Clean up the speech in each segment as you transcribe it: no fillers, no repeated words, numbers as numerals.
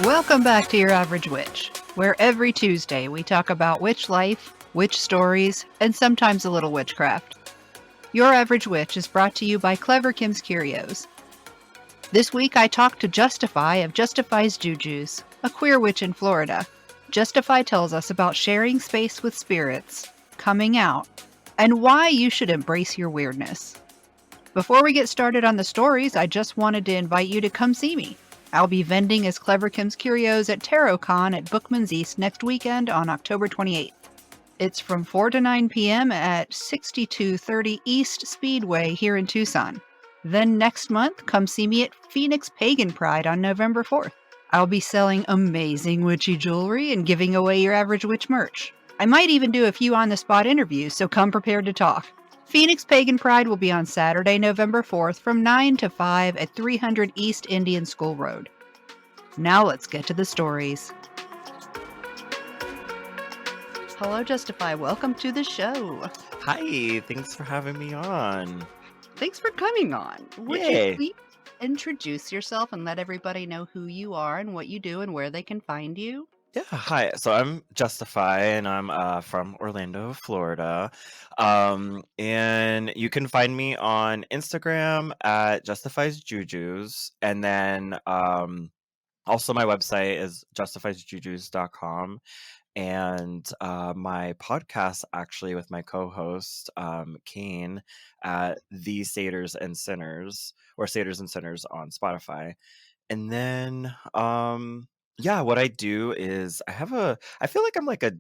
Welcome back to Your Average Witch, where every Tuesday we talk about witch life, witch stories, and sometimes a little witchcraft. Your Average Witch is brought to you by Clever Kim's Curios. This week I talked to Justify of Justify's Jujus, a queer witch in Florida. Justify tells us about sharing space with spirits, coming out, and why you should embrace your weirdness. Before we get started on the stories, I just wanted to invite you to come see me. I'll be vending as Clever Kim's Curios at TarotCon at Bookman's East next weekend on October 28th. It's from 4 to 9 p.m. at 6230 East Speedway here in Tucson. Then next month, come see me at Phoenix Pagan Pride on November 4th. I'll be selling amazing witchy jewelry and giving away Your Average Witch merch. I might even do a few on-the-spot interviews, so come prepared to talk. Phoenix Pagan Pride will be on Saturday, November 4th from 9 to 5 at 300 East Indian School Road. Now let's get to the stories. Hello, Justify. Welcome to the show. Hi, thanks for having me on. Thanks for coming on. Would you please introduce yourself and let everybody know who you are and what you do and where they can find you? Yeah, hi. So I'm Justify, and I'm from Orlando, Florida. And you can find me on Instagram at Justifies Jujus, and then also my website is justifiesjujus.com. And my podcast actually with my co-host Kane at The Satyrs and Sinners, or Satyrs and Sinners on Spotify. And then yeah, what I do is I feel like I'm like a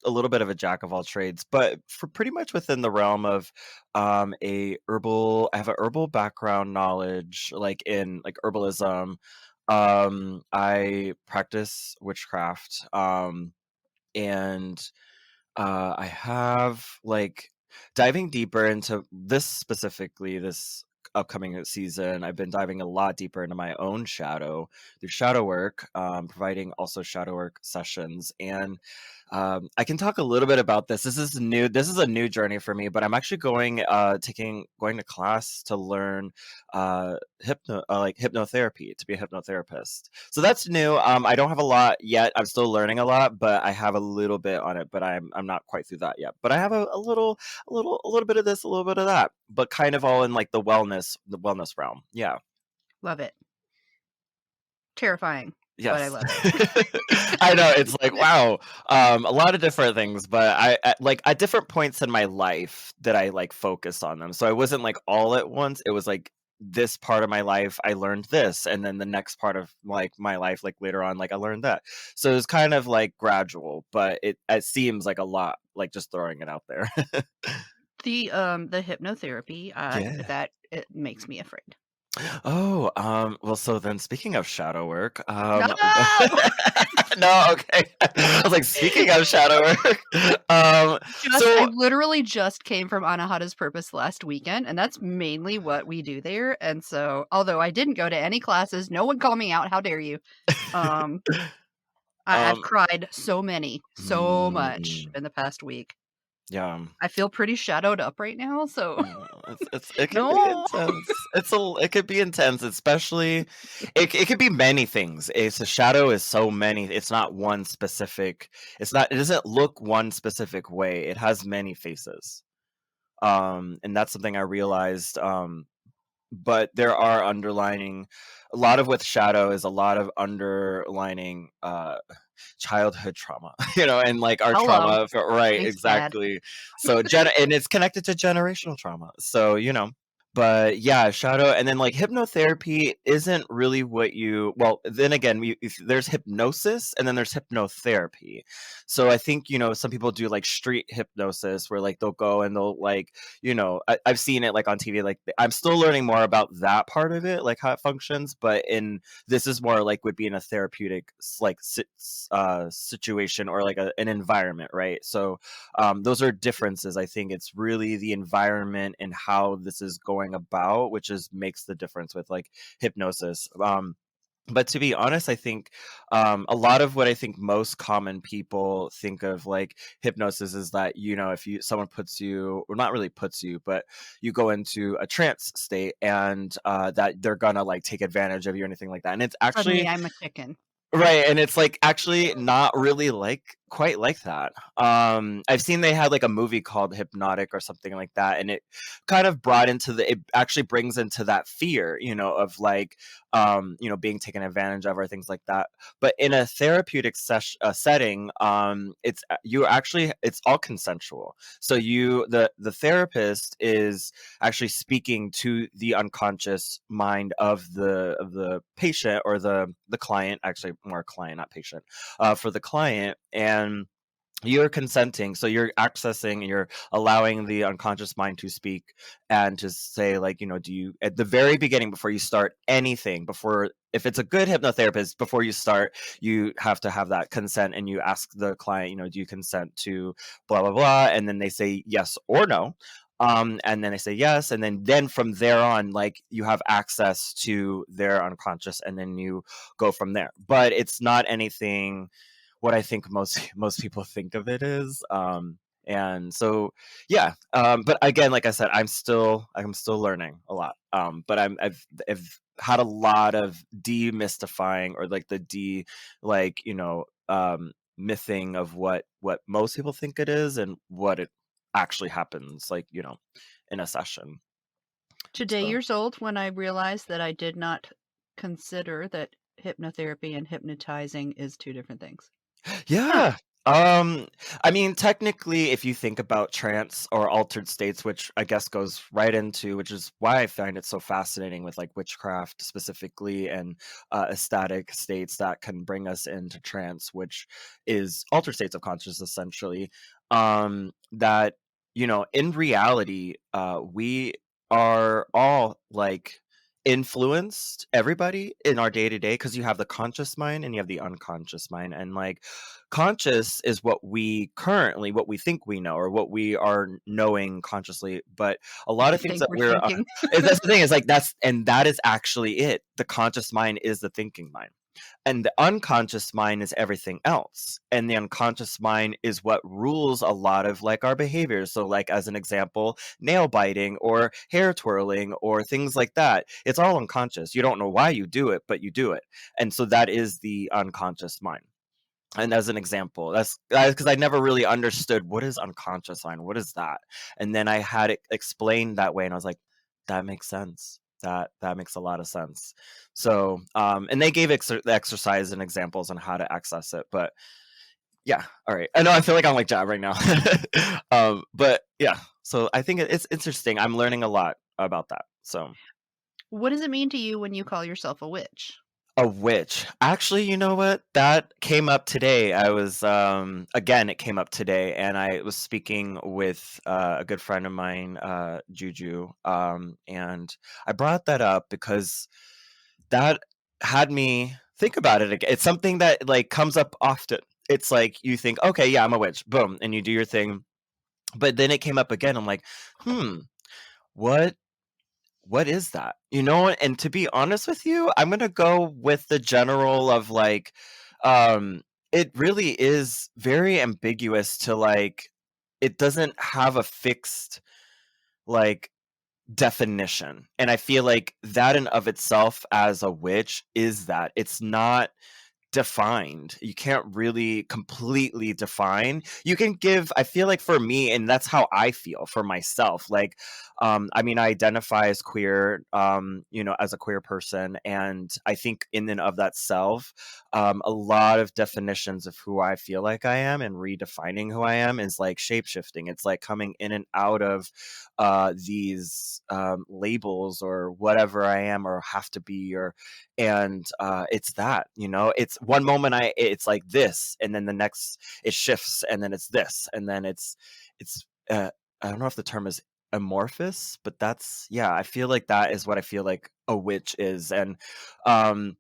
little bit of a jack of all trades, but for pretty much within the realm of I have a herbal background knowledge, like in like herbalism. I practice witchcraft. And I have like diving deeper into this specifically, this upcoming season. I've been diving a lot deeper into my own shadow through shadow work, providing also shadow work sessions. And I can talk a little bit about this. This is new. This is a new journey for me, but I'm actually going to class to learn hypnotherapy, to be a hypnotherapist. So that's new. I don't have a lot yet. I'm still learning a lot, but I have a little bit on it. But I'm not quite through that yet. But I have a little bit of this, a little bit of that, but kind of all in like the wellness realm. Yeah. Love it. Terrifying. Yes. But I love it. I know, it's like, wow, a lot of different things, but I like at different points in my life that I like focused on them. So I wasn't like all at once. It was like this part of my life I learned this, and then the next part of like my life, like later on, like I learned that. So it was kind of like gradual, but it seems like a lot, like just throwing it out there. The hypnotherapy that it makes me afraid. Oh, well, so then speaking of shadow work, No! no, okay. I was like, speaking of shadow work, I literally just came from Anahata's Purpose last weekend, and that's mainly what we do there. And so, although I didn't go to any classes, no one called me out. How dare you? I've cried so much in the past week. Yeah, I feel pretty shadowed up right now, so it can be intense. It could be intense, especially it could be many things. It's a shadow is so many. It's not one specific. It doesn't look one specific way. It has many faces. And that's something I realized. But there are underlining a lot of with shadow is a lot of underlining childhood trauma, and like our trauma, right? Thanks, exactly. So and it's connected to generational trauma. So but yeah, shadow, and then like hypnotherapy isn't really well, then again, there's hypnosis and then there's hypnotherapy. So I think, some people do like street hypnosis where like they'll go and they'll like, I've seen it like on TV, like I'm still learning more about that part of it, like how it functions. But this is more like would be in a therapeutic like situation or like an environment, right? So those are differences. I think it's really the environment and how this is going about, which makes the difference with like hypnosis. But to be honest, I think a lot of what I think most common people think of like hypnosis is that, if someone puts you, or not really puts you, but you go into a trance state, and that they're gonna like take advantage of you or anything like that. And it's Suddenly actually I'm a chicken. right, and it's, like, actually not really, like, quite like that. I've seen they had, like, a movie called Hypnotic or something like that, and it kind of brought into it actually brings into that fear, of, like, being taken advantage of or things like that. But in a therapeutic setting, it's all consensual. So the therapist is actually speaking to the unconscious mind of the patient, or the client, actually more client, not patient, for the client. And you're consenting, so you're accessing, you're allowing the unconscious mind to speak, and to say, like, do you, at the very beginning, before you start anything, before, if it's a good hypnotherapist, before you start, you have to have that consent, and you ask the client, do you consent to blah blah blah, and then they say yes or no. And then they say yes, and then from there on, like, you have access to their unconscious, and then you go from there. But it's not anything what I think most people think of it is. And so, yeah. But again, like I said, I'm still learning a lot. But I've had a lot of demystifying, or like the like, mything of what most people think it is, and what it actually happens, like, in a session. Today So years old when I realized that I did not consider that hypnotherapy and hypnotizing is two different things. Huh. yeah. Um, I mean, technically, if you think about trance or altered states, which I guess goes right into, which is why I find it so fascinating with like witchcraft specifically, and ecstatic states that can bring us into trance, which is altered states of consciousness essentially. That, in reality, we are all like influenced, everybody, in our day to day, because you have the conscious mind and you have the unconscious mind. And like, conscious is what we think we know, or what we are knowing consciously. But a What lot we of things think that we're we're thinking. that's the thing, is like, that is actually it. The conscious mind is the thinking mind, and the unconscious mind is everything else. And the unconscious mind is what rules a lot of like our behaviors. So like, as an example, nail biting or hair twirling or things like that, it's all unconscious. You don't know why you do it, but you do it. And so that is the unconscious mind. And as an example, that's because I never really understood, what is unconscious mind, what is that. And then I had it explained that way, and I was like, that makes sense, that makes a lot of sense. So and they gave exercise and examples on how to access it. But yeah, all right, I know I feel like I'm like jabbering now. But yeah, so I think it's interesting. I'm learning a lot about that. So What does it mean to you when you call yourself a witch? a witch. Actually, you know what? That came up today. I was again, it came up today, and I was speaking with a good friend of mine, Juju, and I brought that up because that had me think about it again. It's something that like comes up often. It's like, you think, okay, yeah, I'm a witch, boom, and you do your thing. But then it came up again. I'm like, what what is that? And to be honest with you, I'm gonna go with the general of like, um, it really is very ambiguous, to like, it doesn't have a fixed like definition. And I feel like that in of itself as a witch is that it's not defined. You can't really completely define. You can give, I feel like for me, and that's how I feel for myself. Like, I mean, I identify as queer, as a queer person. And I think in and of that self, a lot of definitions of who I feel like I am, and redefining who I am, is like shape shifting. It's like coming in and out of these labels, or whatever I am or have to be, or and it's that, it's one moment it's like this, and then the next it shifts, and then it's this, and then it's I don't know if the term is amorphous, but that's, yeah, I feel like that is what I feel like a witch is. And um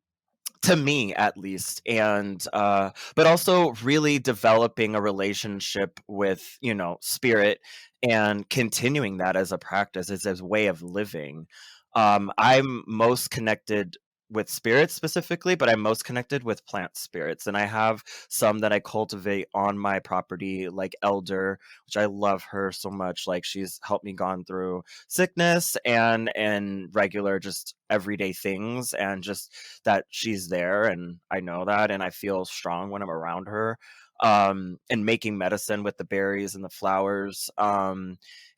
to me, at least. And but also really developing a relationship with, spirit, and continuing that as a practice, as a way of living. I'm most connected with spirits specifically, but I'm most connected with plant spirits. And I have some that I cultivate on my property, like Elder, which I love her so much. Like she's helped me gone through sickness and regular just everyday things, and just that she's there and I know that and I feel strong when I'm around her. And making medicine with the berries and the flowers.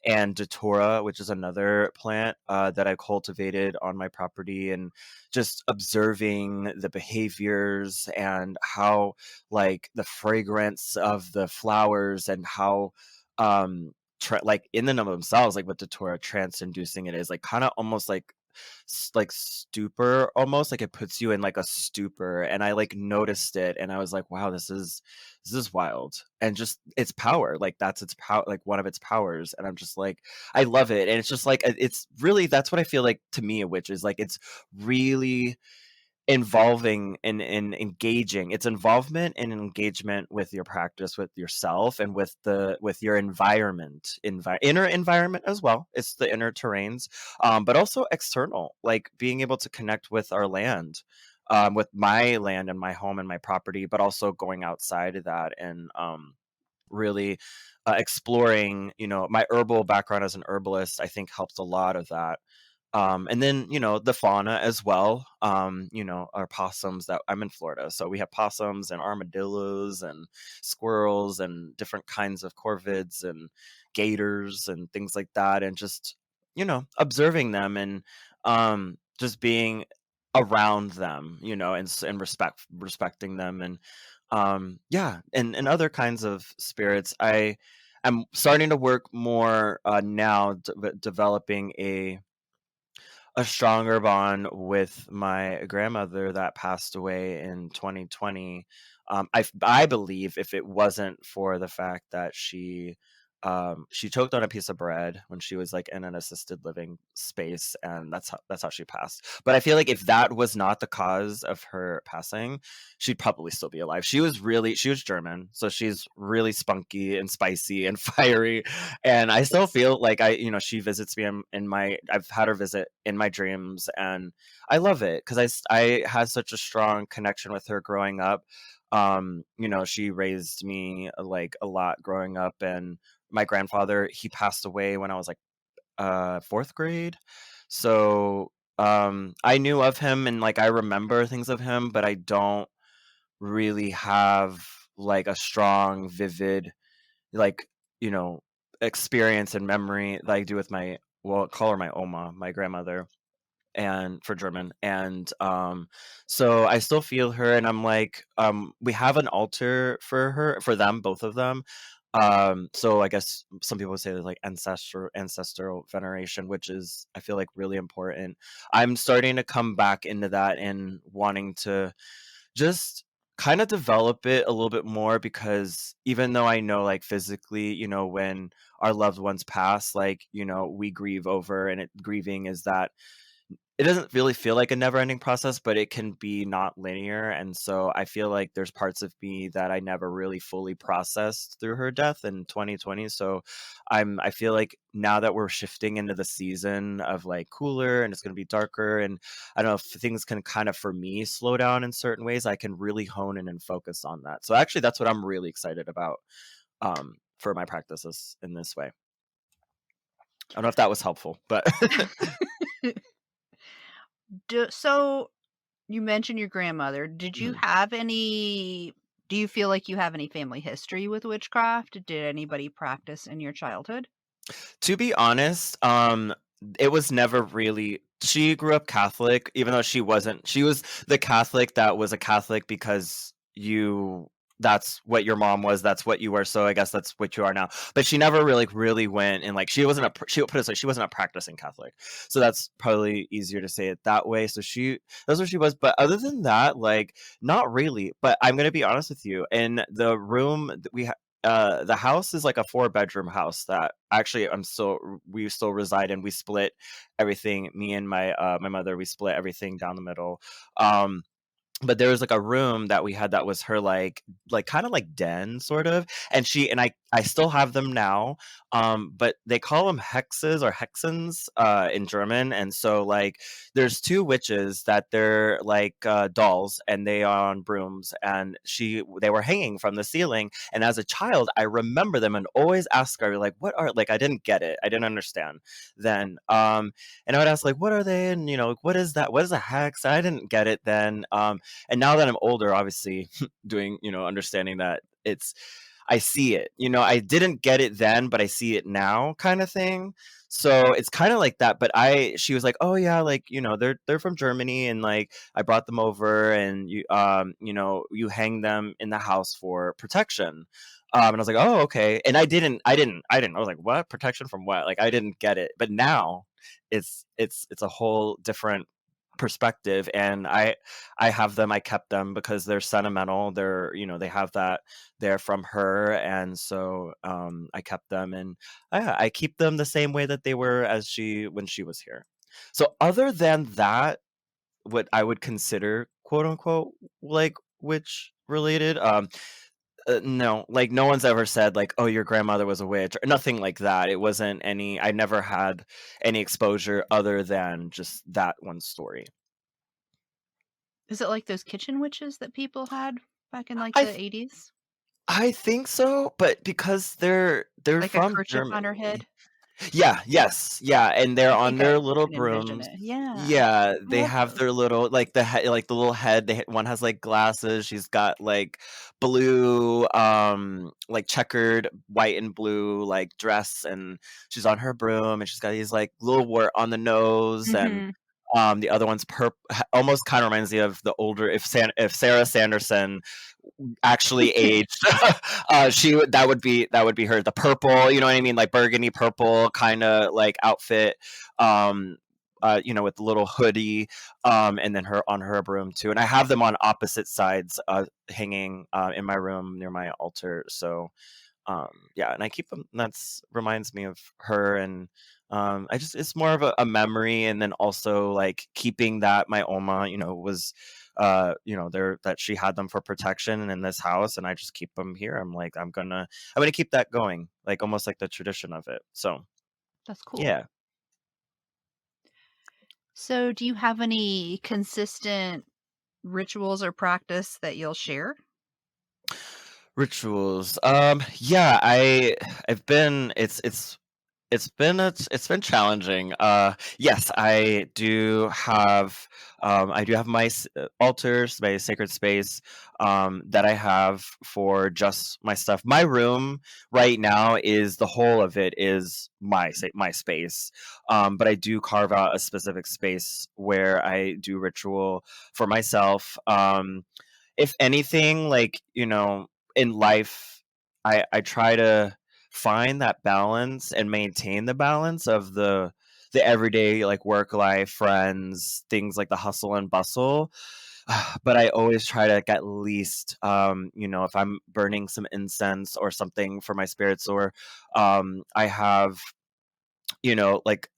And datura, which is another plant that I cultivated on my property, and just observing the behaviors and how, like, the fragrance of the flowers and how like in and of themselves, like with datura, trance inducing it is, like kind of almost like like stupor, almost like it puts you in like a stupor. And I like noticed it and I was like, wow, this is wild. And just its power, like that's its power, like one of its powers. And I'm just like, I love it. And it's just like it's really, that's what I feel like to me, which is like it's really involving and engaging. It's involvement and engagement with your practice, with yourself, and with your environment, inner environment as well. It's the inner terrains, but also external, like being able to connect with our land, with my land and my home and my property, but also going outside of that and really exploring. My herbal background as an herbalist, I think, helps a lot of that. And then, the fauna as well, our possums. That I'm in Florida, so we have possums and armadillos and squirrels and different kinds of corvids and gators and things like that. And just, observing them and just being around them, and respecting them. And yeah, and other kinds of spirits. I'm starting to work more now, developing a stronger bond with my grandmother that passed away in 2020. I believe if it wasn't for the fact that she choked on a piece of bread when she was like in an assisted living space, and that's how she passed. But I feel like if that was not the cause of her passing, she'd probably still be alive. She was German, so she's really spunky and spicy and fiery, and I still feel like she visits me I've had her visit in my dreams, and I love it because I had such a strong connection with her growing up. She raised me like a lot growing up, and my grandfather, he passed away when I was like fourth grade. So I knew of him and like I remember things of him, but I don't really have like a strong, vivid, like, you know, experience and memory that I do with my, well, call her my Oma, my grandmother, and for German. And so I still feel her, and I'm like, we have an altar for her, for them, both of them. So I guess some people would say there's like ancestral veneration, which is, I feel like, really important. I'm starting to come back into that and wanting to just kind of develop it a little bit more, because even though I know, like, physically, when our loved ones pass, like, we grieve over, and grieving is that it doesn't really feel like a never-ending process, but it can be not linear. And so I feel like there's parts of me that I never really fully processed through her death in 2020. So I feel like now that we're shifting into the season of like cooler and it's going to be darker, and I don't know if things can kind of, for me, slow down in certain ways, I can really hone in and focus on that. So actually that's what I'm really excited about, for my practices in this way. I don't know if that was helpful, but So you mentioned your grandmother. Did you Mhm. have any do you feel like you have any family history with witchcraft? Did anybody practice in your childhood? To be honest, it was never really, she grew up Catholic, even though she was the Catholic that was a Catholic because that's what your mom was, that's what you were, so I guess that's what you are now. But she never really went, and like she would put it this way, she wasn't a practicing Catholic. So that's probably easier to say it that way. So that's what she was. But other than that, like, not really. But I'm gonna be honest with you. In the room that the house is like a four-bedroom house that actually we still reside in. We split everything. Me and my mother, we split everything down the middle. Um, but there was like a room that we had that was her like kind of like den sort of, and I still have them now, but they call them hexes or hexens in German. And so, like, there's two witches that they're like dolls, and they are on brooms, and they were hanging from the ceiling. And as a child, I remember them and always ask her, like, what are, like, I didn't get it, I didn't understand then. And I would ask, like, what are they, and what is that? What is a hex? I didn't get it then. And now that I'm older, obviously, doing, understanding that it's I see it. I didn't get it then, but I see it now kind of thing. So it's kind of like that. But she was like, oh yeah, like, they're from Germany, and like I brought them over, and you hang them in the house for protection. And I was like, oh, okay. And I didn't. I was like, what? Protection from what? Like, I didn't get it. But now it's a whole different perspective. And I have them. I kept them because they're sentimental. They have that there from her. And so I kept them, and I keep them the same way that they were when she was here. So other than that, what I would consider quote unquote like witch related, no, like no one's ever said like, oh, your grandmother was a witch, or nothing like that. It wasn't any, I never had any exposure other than just that one story. Is it like those kitchen witches that people had back in like I the 80s? I think so, but because they're Like a from kerchief on her Germany. head? Yeah, yes, yeah, and they're I on think I their little can envision brooms. it. Yeah. Yeah, I they love have those. their little, like, the little head. One has, like, glasses. She's got, like, blue, like, checkered white and blue, like, dress, and she's on her broom, and she's got these, like, little wart on the nose, and, Mhm. the other one's almost kinda reminds me of the older, if Sarah Sanderson actually aged, that would be her. The purple, you know what I mean, like burgundy purple kind of like outfit, um, with the little hoodie, and then her on her broom too. And I have them on opposite sides, hanging in my room near my altar. So yeah, and I keep them. That's reminds me of her. And I just, it's more of a memory. And then also like keeping that my oma, was there, that she had them for protection in this house, and I just keep them here. I'm like, I'm gonna keep that going, like almost like the tradition of it. So That's cool. yeah. So, do you have any consistent rituals or practice that you'll share? Rituals. Yeah, I've been it's been challenging. Yes, I do have my altars, my sacred space, that I have for just my stuff. My room right now is the whole of it is my space, but I do carve out a specific space where I do ritual for myself. If anything, like, in life, I try to find that balance and maintain the balance of the everyday, like, work life, friends, things like the hustle and bustle. But I always try to, like, at least, if I'm burning some incense or something for my spirits, or I have, like,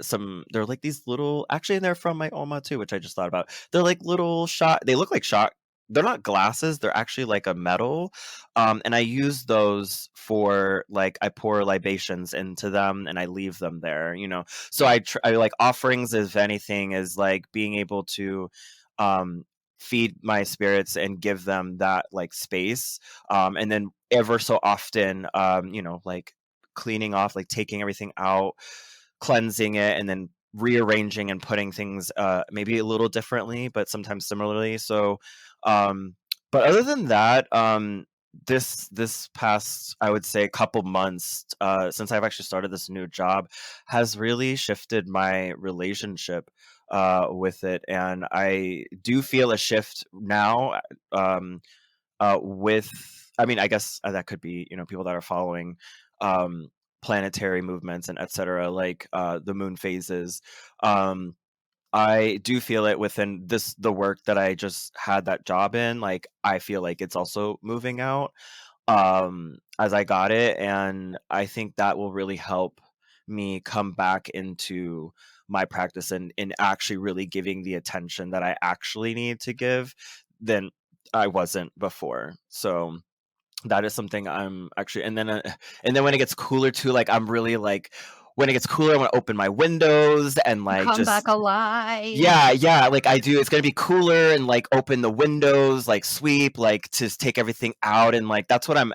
some, they're like these little, actually, and they're from my oma too, which I just thought about. They're like little shot, they look like shot, they're not glasses, they're actually like a metal. And I use those for, like, I pour libations into them and I leave them there, so I like offerings, if anything, is like being able to um feed my spirits and give them that, like, space. And then ever so often, like cleaning off, like taking everything out, cleansing it, and then rearranging and putting things, maybe a little differently, but sometimes similarly. So, um, but other than that, this past, I would say, couple months, since I've actually started this new job, has really shifted my relationship with it, and I do feel a shift now. With, I mean, I guess, that could be, people that are following um planetary movements and etc., like the moon phases. um I do feel it within the work that I just had that job in. Like, I feel like it's also moving out, as I got it, and I think that will really help me come back into my practice, and actually really giving the attention that I actually need to give than I wasn't before. So That is something I'm actually, and then when it gets cooler too, like I'm really like, when it gets cooler, I want to open my windows and like Come back just alive. yeah, yeah, like I do. It's gonna be cooler and like open the windows, like sweep, like just take everything out, and like that's what I'm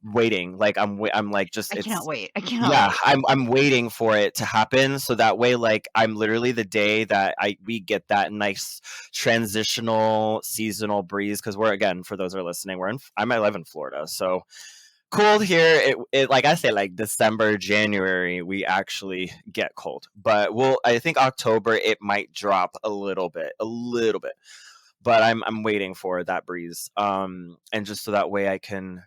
waiting. Like I'm like just I cannot it's wait. I cannot yeah, wait. I'm waiting for it to happen so that way like I'm literally the day that I we get that nice transitional seasonal breeze because we're again for those who are listening, I live in Florida, so cold here. It like I say, like December, January, we actually get cold. But I think October it might drop a little bit. But I'm waiting for that breeze. And just so that way I can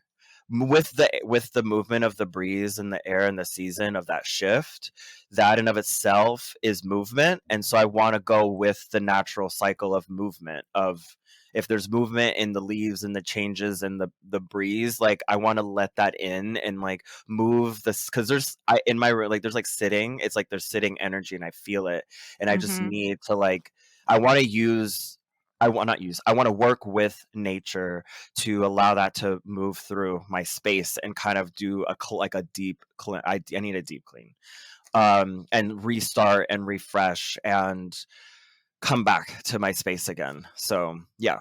with the movement of the breeze and the air and the season of that shift, that in of itself is movement. And so I want to go with the natural cycle of movement of if there's movement in the leaves and the changes and the breeze, like I want to let that in and like move this because there's I in my like there's like sitting, it's like there's sitting energy and I feel it, and I just Hmm. need to like I want to use I want not use I want to work with nature to allow that to move through my space and kind of do like a deep clean. I need a deep clean, and restart and refresh and come back to my space again. So yeah,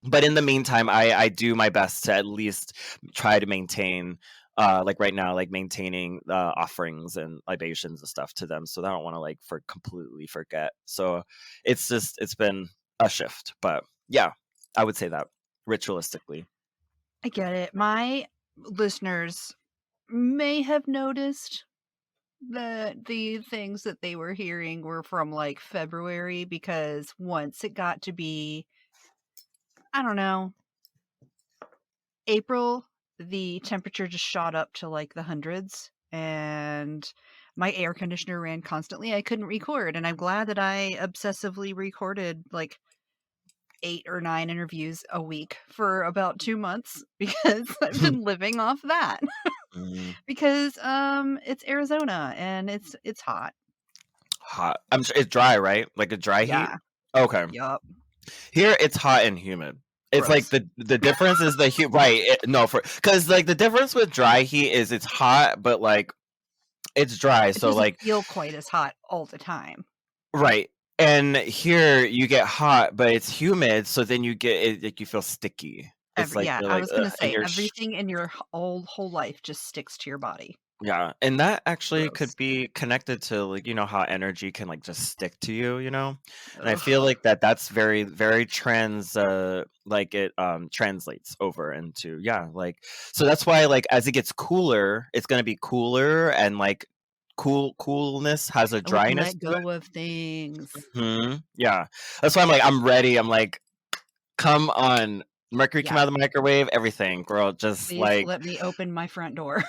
but in the meantime, I do my best to at least try to maintain, like right now, like maintaining offerings and libations and stuff to them, so I don't want to like for completely forget. So it's been a shift, but yeah, I would say that ritualistically. I get it. My listeners may have noticed that the things that they were hearing were from like February because once it got to be, I don't know, April, the temperature just shot up to like the hundreds and my air conditioner ran constantly. I couldn't record, and I'm glad that I obsessively recorded like 8 or 9 interviews a week for about 2 months because I've been living off that. Mm, Because, it's Arizona and it's hot. hot. I'm sure it's dry, right? Like a dry heat. Yeah. Okay. Yup. Here it's hot and humid. It's like Gross. the difference is the heat, right? No, for because like the difference with dry heat is it's hot, but like it's dry. It So doesn't like feel quite as hot all the time. right. And here you get hot, but it's humid, so then you get it like you feel sticky. It's like Yeah, you're I like, was ugh, gonna and say you're everything in your whole life just sticks to your body. yeah, and that actually Gross. could be connected to like how energy can like just stick to you. And I feel Ugh. like that's very very like it translates over into yeah, like so that's why like as it gets cooler, it's going to be cooler and like coolness has a We can dryness let to it. go of things. Yeah. That's why I'm ready. I'm like come on. Mercury came Yeah. out of the microwave, everything, girl. Just Please like let me open my front door.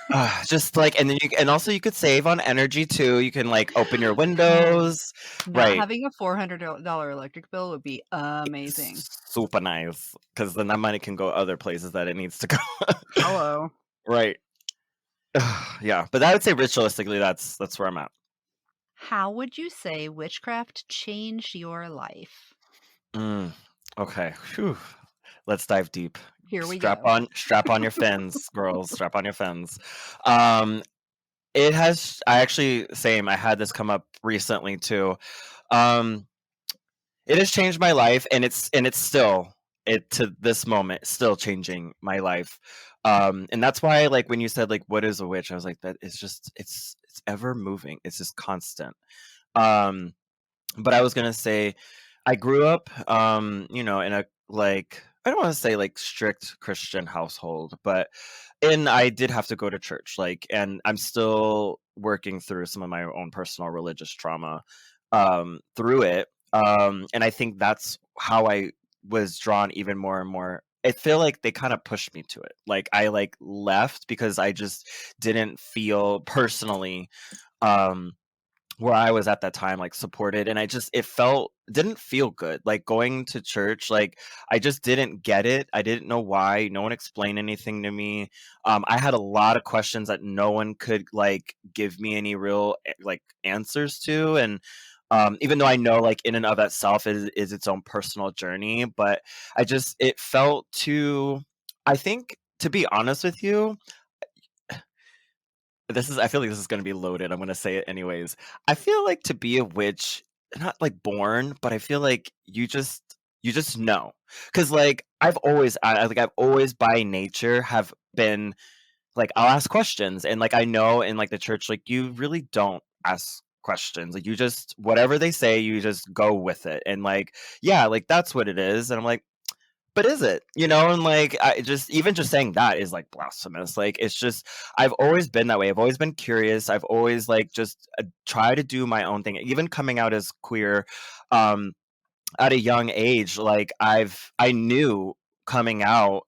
just like and then and also you could save on energy too. You can like open your Oh, windows. not Right. having a $400 electric bill would be amazing. Super nice. Because then that money can go other places that it needs to go. Hello. Right. Yeah. But I would say ritualistically that's where I'm at. How would you say witchcraft changed your life? Mm, okay. Whew. Let's dive deep. Here we go. Strap on your fins, girls. Strap on your fins. Um it has I actually same. I had this come up recently too. Um It has changed my life, and it's still it to this moment still changing my life. And that's why, like when you said, like, "What is a witch?" I was like, "That is just it's ever moving. It's just constant." Um, but I was gonna say, I grew up, in a like I don't want to say like strict Christian household, but and I did have to go to church, like, and I'm still working through some of my own personal religious trauma, through it. And I think that's how I was drawn even more and more. I feel like they kind of pushed me to it. Like I like left because I just didn't feel personally, um, where I was at that time, like supported, and it didn't feel good. Like going to church, like I just didn't get it. I didn't know why. No one explained anything to me. I had a lot of questions that no one could like give me any real like answers to, and even though I know like in and of itself is its own personal journey, but it felt too. I think to be honest with you, I feel like this is gonna be loaded. I'm gonna say it anyways. I feel like to be a witch, not like born, but I feel like you just know. Cause like I've always by nature have been like I'll ask questions and like I know in like the church, like you really don't ask questions. Like you just whatever they say, you just go with it. And like, yeah, like that's what it is. And I'm like, but is it? You know, and like I just even just saying that is like blasphemous. Like it's just I've always been that way. I've always been curious. I've always like just try to do my own thing. Even coming out as queer um at a young age, like I knew coming out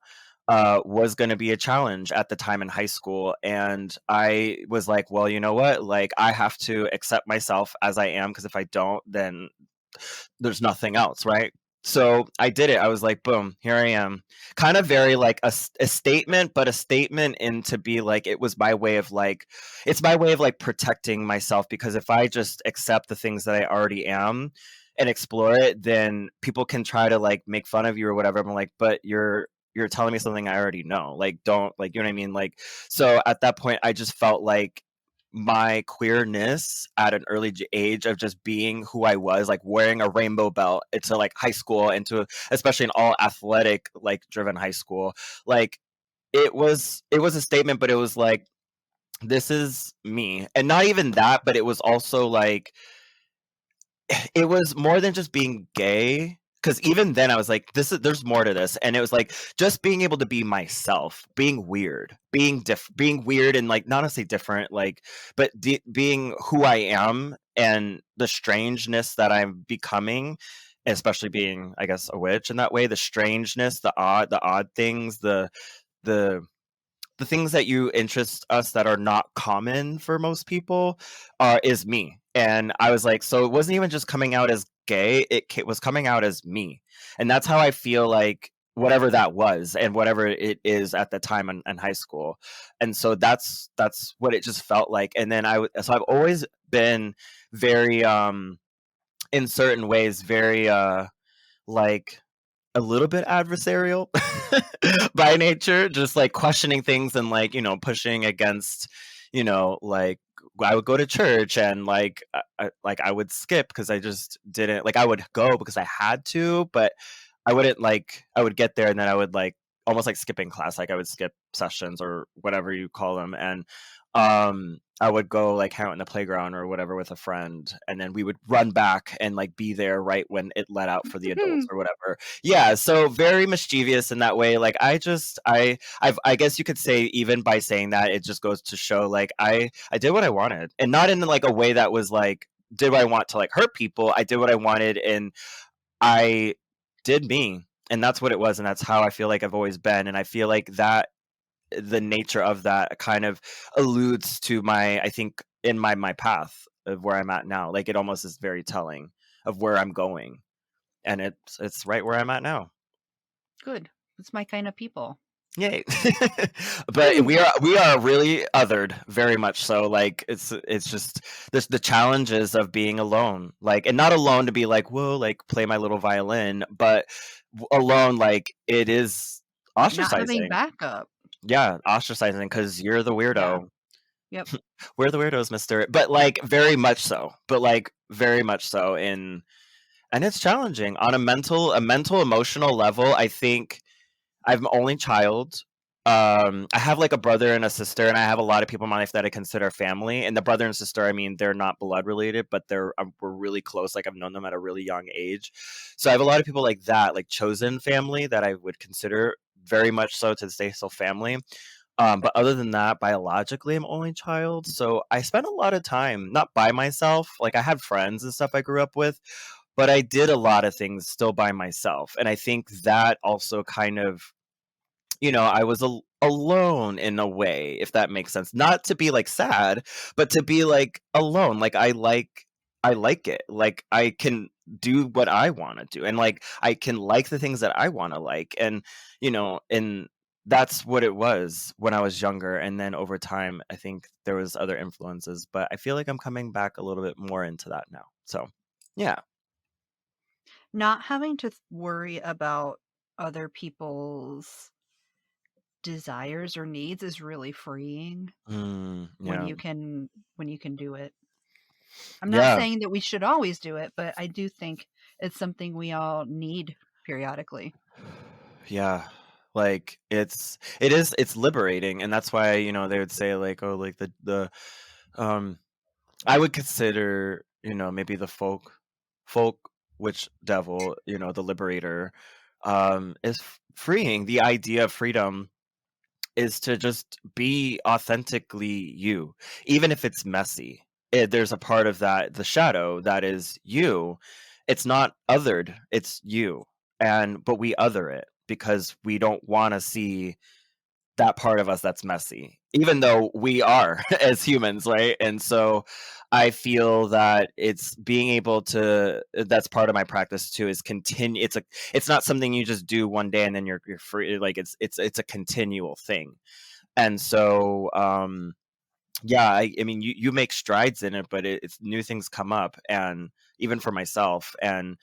was going to be a challenge at the time in high school, and I was like, well, you know what, like I have to accept myself as I am, because if I don't, then there's nothing else, right? So I did it. I was like, boom, here I am. Kind of very like a statement, but a statement in to be like, it was my way of like, it's my way of like protecting myself, because if I just accept the things that I already am and explore it, then people can try to like make fun of you or whatever. I'm like, but you're telling me something I already know. Like, don't, like, you know what I mean? Like, so at that point, I just felt like my queerness at an early age of just being who I was, like wearing a rainbow belt into like high school, into especially an all athletic like driven high school, like it was a statement, but it was like, this is me. And not even that, but it was also like it was more than just being gay, because even then I was like, there's more to this. And it was like just being able to be myself, being weird, being weird, and like not necessarily different, like, but being who I am and the strangeness that I'm becoming, especially being, I guess, a witch in that way. The strangeness, the odd things, the the things that you interest us that are not common for most people is me. And I was like, so it wasn't even just coming out as gay, it was coming out as me. And that's how I feel like whatever that was and whatever it is at the time in high school. And so that's what it just felt like. And then so I've always been very in certain ways very like a little bit adversarial by nature, just like questioning things and like, pushing against, like I would go to church and like I would skip because I just didn't like, I would go because I had to, but I wouldn't like, I would get there and then I would like almost like skipping class, like I would skip sessions or whatever you call them. And I would go like hang out in the playground or whatever with a friend, and then we would run back and like be there right when it let out for the adults or whatever. Yeah, so very mischievous in that way. Like I guess you could say, even by saying that, it just goes to show like I did what I wanted, and not in like a way that was like, did what I want to like hurt people. I did what I wanted, and I did me. And that's what it was, and that's how I feel like I've always been. And I feel like that the nature of that kind of alludes to my, I think, in my path of where I'm at now. Like it almost is very telling of where I'm going, and it's right where I'm at now. Good. It's my kind of people. Yay. But we are really othered, very much so. Like it's just there's the challenges of being alone, like, and not alone to be like, whoa, like play my little violin, but alone, like it is Not having ostracizing. backup. Yeah, ostracizing because you're the Yeah. weirdo. Yep. We're the weirdos, mister. But like very much so. But like very much so in, and it's challenging on a mental emotional level. I think I'm an only child. I have like a brother and a sister, and I have a lot of people in my life that I consider family. And the brother and sister, I mean, they're not blood related, but we're really close. Like I've known them at a really young age, so I have a lot of people like that, like chosen family that I would consider very much so to this day still family. But other than that, biologically, I'm only child, so I spent a lot of time not by myself. Like I had friends and stuff I grew up with, but I did a lot of things still by myself, and I think that also kind of, I was alone in a way, if that makes sense. Not to be like sad, but to be like alone. Like I like it. Like I can do what I want to do, and like I can like the things that I want to like, and that's what it was when I was younger. And then over time, I think there was other influences, but I feel like I'm coming back a little bit more into that now. So, yeah. Not having to worry about other people's desires or needs is really freeing when Yeah. you can do it. I'm not Yeah. saying that we should always do it, but I do think it's something we all need periodically. Yeah. Like it's liberating, and that's why, they would say like, oh, like the um I would consider, maybe the folk witch devil, the liberator, is freeing. The idea of freedom is to just be authentically you, even if it's messy. There's a part of that, the shadow, that is you. It's not othered, it's you. But we other it because we don't want to see that part of us that's messy, even though we are as humans, right? And so I feel that it's being able to, that's part of my practice too, is continue. It's not something you just do one day and then you're free. Like it's a continual thing. And so yeah, I mean, you make strides in it, but it's new things come up, and even for myself, and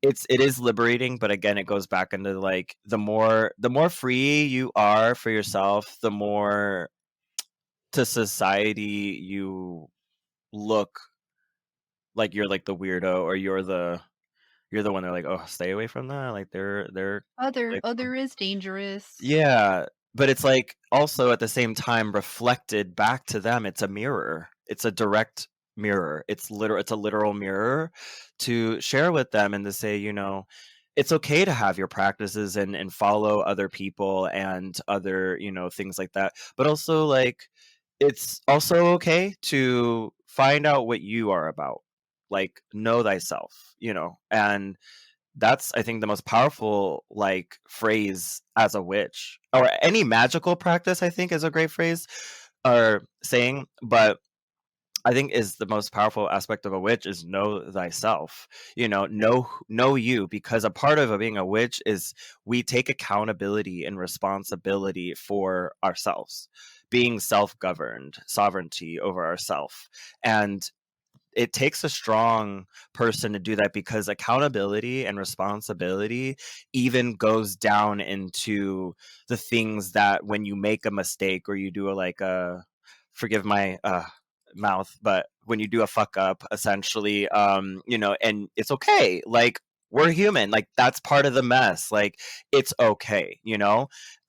it is liberating. But again, it goes back into like the more free you are for yourself, the more to society you look like you're like the weirdo, or you're the one they're like, oh, stay away from that, like they're like, Other is dangerous. yeah, but it's like also at the same time reflected back to them. It's a mirror. It's a direct mirror. It's a literal mirror to share with them, and to say, it's okay to have your practices and follow other people and other, things like that. But also like it's also okay to find out what you are about. Like know thyself, and that's, I think, the most powerful like phrase as a witch, or any magical practice. I think is a great phrase or saying, but I think is the most powerful aspect of a witch is know thyself. Know you, because a part of being a witch is we take accountability and responsibility for ourselves, being self-governed, sovereignty over ourself. And it takes a strong person to do that, because accountability and responsibility even goes down into the things that when you make a mistake, or you do like a, forgive my mouth, but when you do a fuck up, essentially, and it's okay, like we're human, like that's part of the mess, like it's okay,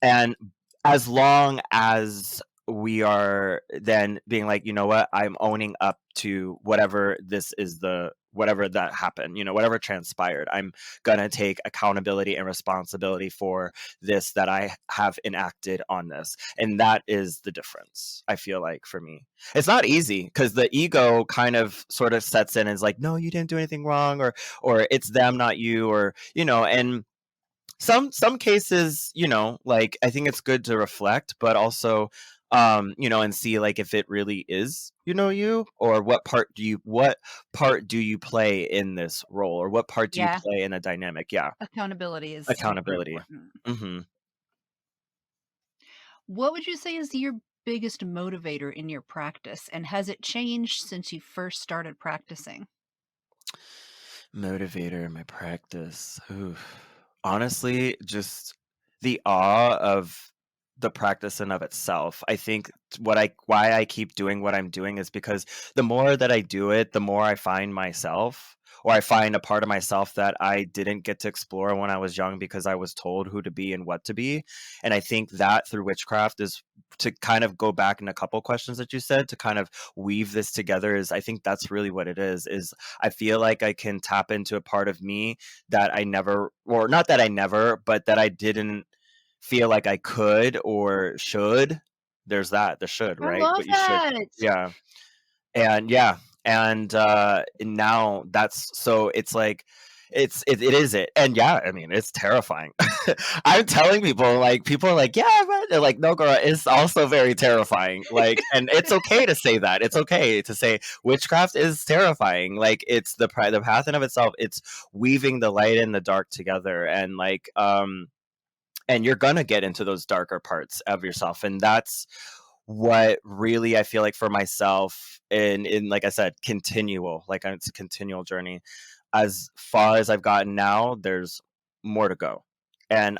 and as long as we are then being like, you know what, I'm owning up to whatever this is, the whatever that happened, whatever transpired, I'm gonna take accountability and responsibility for this, that I have enacted on this. And that is the difference, I feel like, for me. It's not easy, because the ego kind of sort of sets in and is like, no, you didn't do anything wrong, or it's them, not you, or and some cases, like I think it's good to reflect, but also and see like if it really is, you, or what part do you play in this role, or what part do you Yeah, play in a dynamic. Yeah. accountability is super Accountability. important. Hmm. What would you say is your biggest motivator in your practice, and has it changed since you first started practicing? Motivator in my practice. Ooh. Honestly, just the awe of the practice in of itself. I think why I keep doing what I'm doing is because the more that I do it, the more I find myself, or I find a part of myself that I didn't get to explore when I was young, because I was told who to be and what to be. And I think that through witchcraft is, to kind of go back in a couple questions that you said, to kind of weave this together, is I think that's really what it is I feel like I can tap into a part of me that I never, or not that I never, but that I didn't feel like I could or should. There's that, the should, I right? love What you should. that. Yeah. And yeah. And now that's, so it's like, it is it. And yeah, I mean, it's terrifying. I'm telling people, like, people are like, yeah, but they're like, no, girl, it's also very terrifying. Like, and it's okay to say that. It's okay to say witchcraft is terrifying. Like, it's the path in of itself. It's weaving the light and the dark together, and like, and you're gonna get into those darker parts of yourself, and that's what really I feel like for myself, in like I said, continual, like it's a continual journey. As far as I've gotten now, there's more to go. And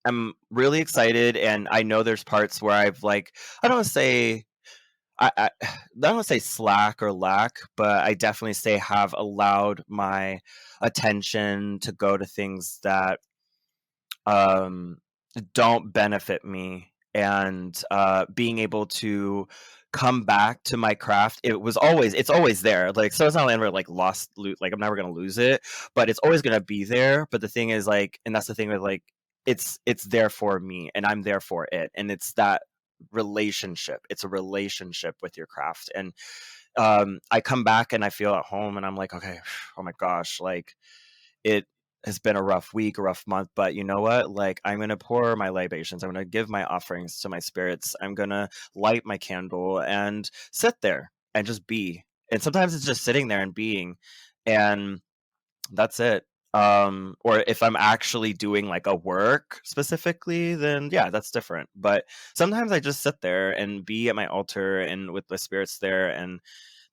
I'm really excited, and I know there's parts where I've like I don't wanna say I don't wanna say slack or lack, but I definitely say have allowed my attention to go to things that um, don't benefit me, and being able to come back to my craft, it's always there, like, so it's not like I ever like like I'm never gonna lose it, but it's always gonna be there. But the thing is, like, and that's the thing with like, it's there for me and I'm there for it, and it's that relationship. It's a relationship with your craft. And I come back and I feel at home and I'm like, okay, oh my gosh, like, it has been a rough week, a rough month, but you know what? Like, I'm going to pour my libations. I'm going to give my offerings to my spirits. I'm going to light my candle and sit there and just be. And sometimes it's just sitting there and being. And that's it. Or if I'm actually doing like a work specifically, then yeah, that's different. But sometimes I just sit there and be at my altar and with the spirits there, and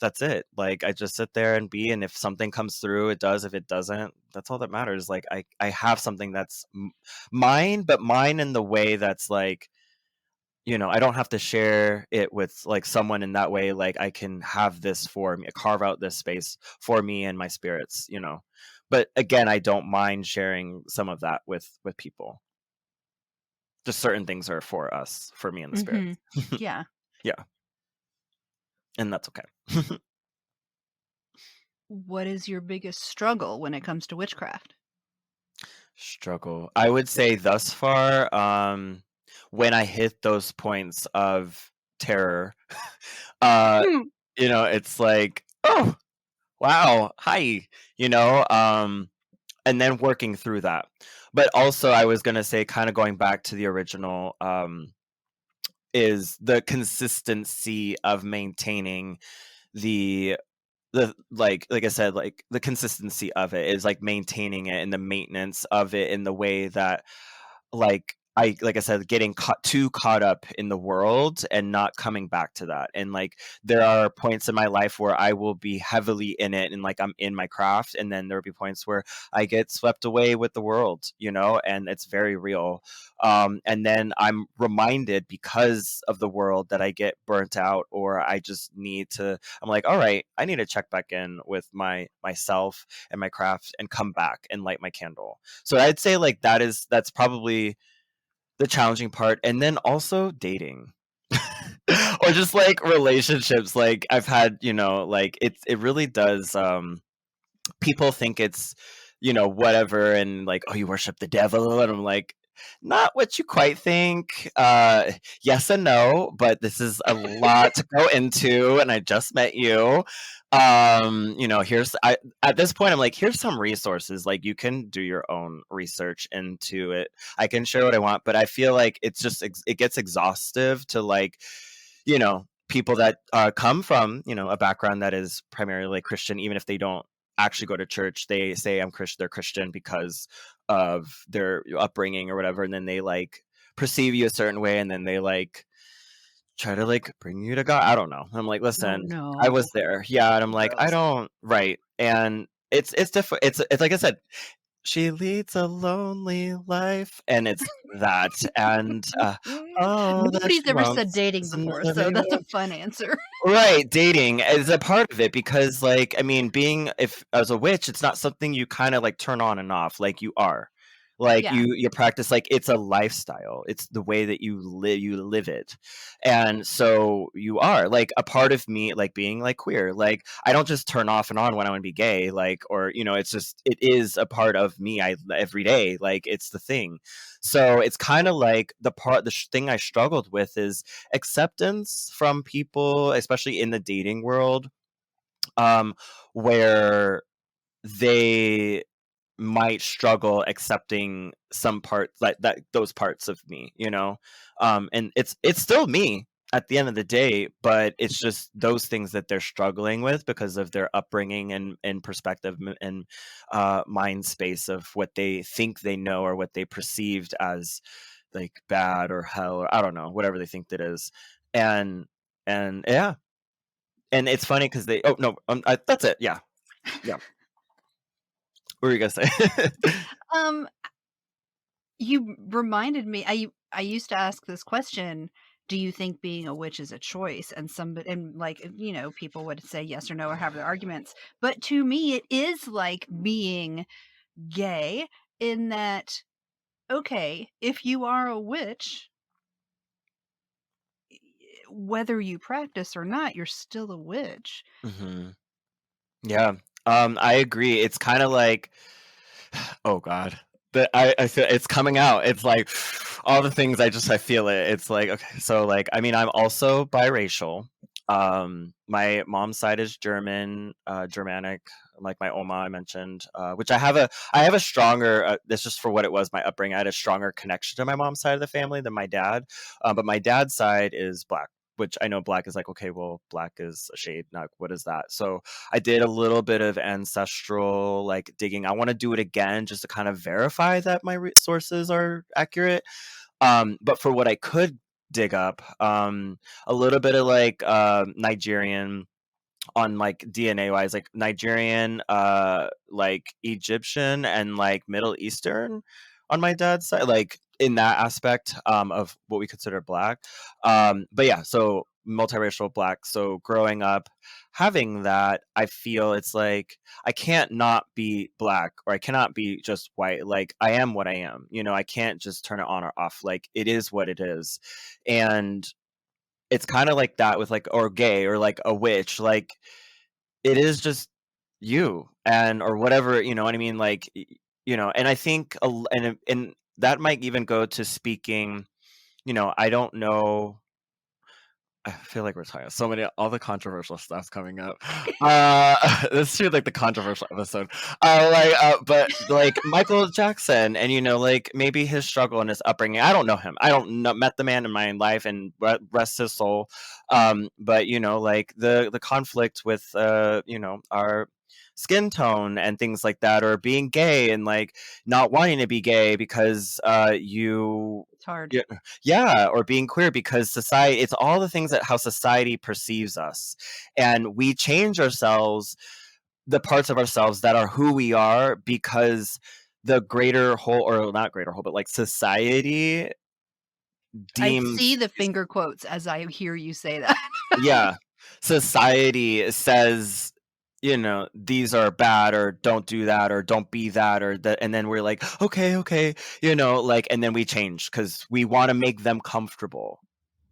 that's it. Like, I just sit there and be, and if something comes through, it does. If it doesn't, that's all that matters. Like, I have something that's mine, but mine in the way that's like, I don't have to share it with like someone in that way. Like, I can have this for me, carve out this space for me and my spirits. But again, I don't mind sharing some of that with people. Just certain things are for us, for me and the spirits. Mhm. Yeah. Yeah, and that's okay. What is your biggest struggle when it comes to witchcraft? Struggle. I would say thus far, when I hit those points of terror, uh, Hmm. it's like, oh, wow, hi, you know, and then working through that. But also, I was gonna say, kind of going back to the original, is the consistency of maintaining the like I said, like the consistency of it is like maintaining it, and the maintenance of it in the way that like I said, getting too caught up in the world and not coming back to that. And like, there are points in my life where I will be heavily in it and like I'm in my craft, and then there'll be points where I get swept away with the world, and it's very real. And then I'm reminded, because of the world, that I get burnt out, or I just need to. I'm like, all right, I need to check back in with myself and my craft and come back and light my candle. So I'd say like that's probably the challenging part. And then also dating. Or just like relationships. Like, I've had, like, it really does. People think it's, whatever, and like, oh, you worship the devil, and I'm like, not what you quite think. Yes and no, but this is a lot to go into, and I just met you. Here's I At this point, I'm like, here's some resources, like, you can do your own research into it. I can share what I want, but I feel like it's just it gets exhaustive to, like, people that come from, a background that is primarily Christian. Even if they don't actually go to church, they say I'm Christian, they're Christian because of their upbringing or whatever, and then they like perceive you a certain way, and then they like try to like bring you to God. I don't know. I'm like, Oh, listen, I was no. there, yeah, and I'm like, I Gross. don't, right. And it's different. It's like I said, she leads a lonely life, and it's that. And all that Nobody's she ever said wants dating is before, another so that's a man. fun answer. Right, dating is a part of it, because, like, I mean, being if as a witch, it's not something you kinda, like, turn on and off, like, you are. Like, Yeah. you practice, like, it's a lifestyle. It's the way that you live it. And so you are, like, a part of me, like, being, like, queer, like, I don't just turn off and on when I wanna be gay, like, or, it's just it is a part of me, every day, like, it's the thing. So, it's kinda like the thing I struggled with is acceptance from people, especially in the dating world, um, where they might struggle accepting some parts, like those parts of me. And it's still me at the end of the day, but it's just those things that they're struggling with because of their upbringing and perspective, and mind space of what they think they know, or what they perceived as like bad or hell, or I don't know, whatever they think that is. And and yeah, and it's funny because they oh no, that's it, yeah. Yeah, what were you gonna say? Um, You reminded me, I used to ask this question, do you think being a witch is a choice? And like, people would say yes or no or have their arguments. But to me, it is like being gay in that, okay, if you are a witch, whether you practice or not, you're still a witch. Hmm. Yeah. I agree. It's kind of like, oh God, I feel it's coming out. It's like all the things I feel it. It's like, okay, so like, I mean, I'm also biracial. My mom's side is German, Germanic, like my Oma I mentioned, which I have a stronger, this just for what it was, my upbringing. I had a stronger connection to my mom's side of the family than my dad. But my dad's side is black, which I know black is like, okay, well, black is a shade. Not what is that? So I did a little bit of ancestral like digging. I want to do it again just to kind of verify that my sources are accurate. But for what I could dig up, a little bit of like Nigerian on like DNA wise, like Nigerian, like Egyptian and like Middle Eastern on my dad's side, like in that aspect of what we consider black. But yeah, so multiracial black. So growing up having that, I feel it's like I can't not be black or I cannot be just white. Like I am what I am. I can't just turn it on or off. Like it is what it is. And it's kind of like that with like or gay or like a witch. Like it is just you and or whatever, you know what I mean? Like, and I think, and that might even go to speaking, I don't know. I feel like we're talking so many, all the controversial stuff's coming up. This should be like the controversial episode. But like Michael Jackson, and like maybe his struggle and his upbringing. I don't know him. I don't know, met the man in my life, and rest his soul. But like the conflict with our skin tone and things like that, or being gay and like not wanting to be gay because you It's hard. yeah, yeah, or being queer because society, it's all the things that how society perceives us. And we change ourselves, the parts of ourselves that are who we are because the greater whole, or not greater whole, but like society I see deems, the finger quotes as I hear you say that. yeah, society says, these are bad, or don't do that, or don't be that, or that, and then we're like, okay, okay, like, and then we change because we want to make them comfortable.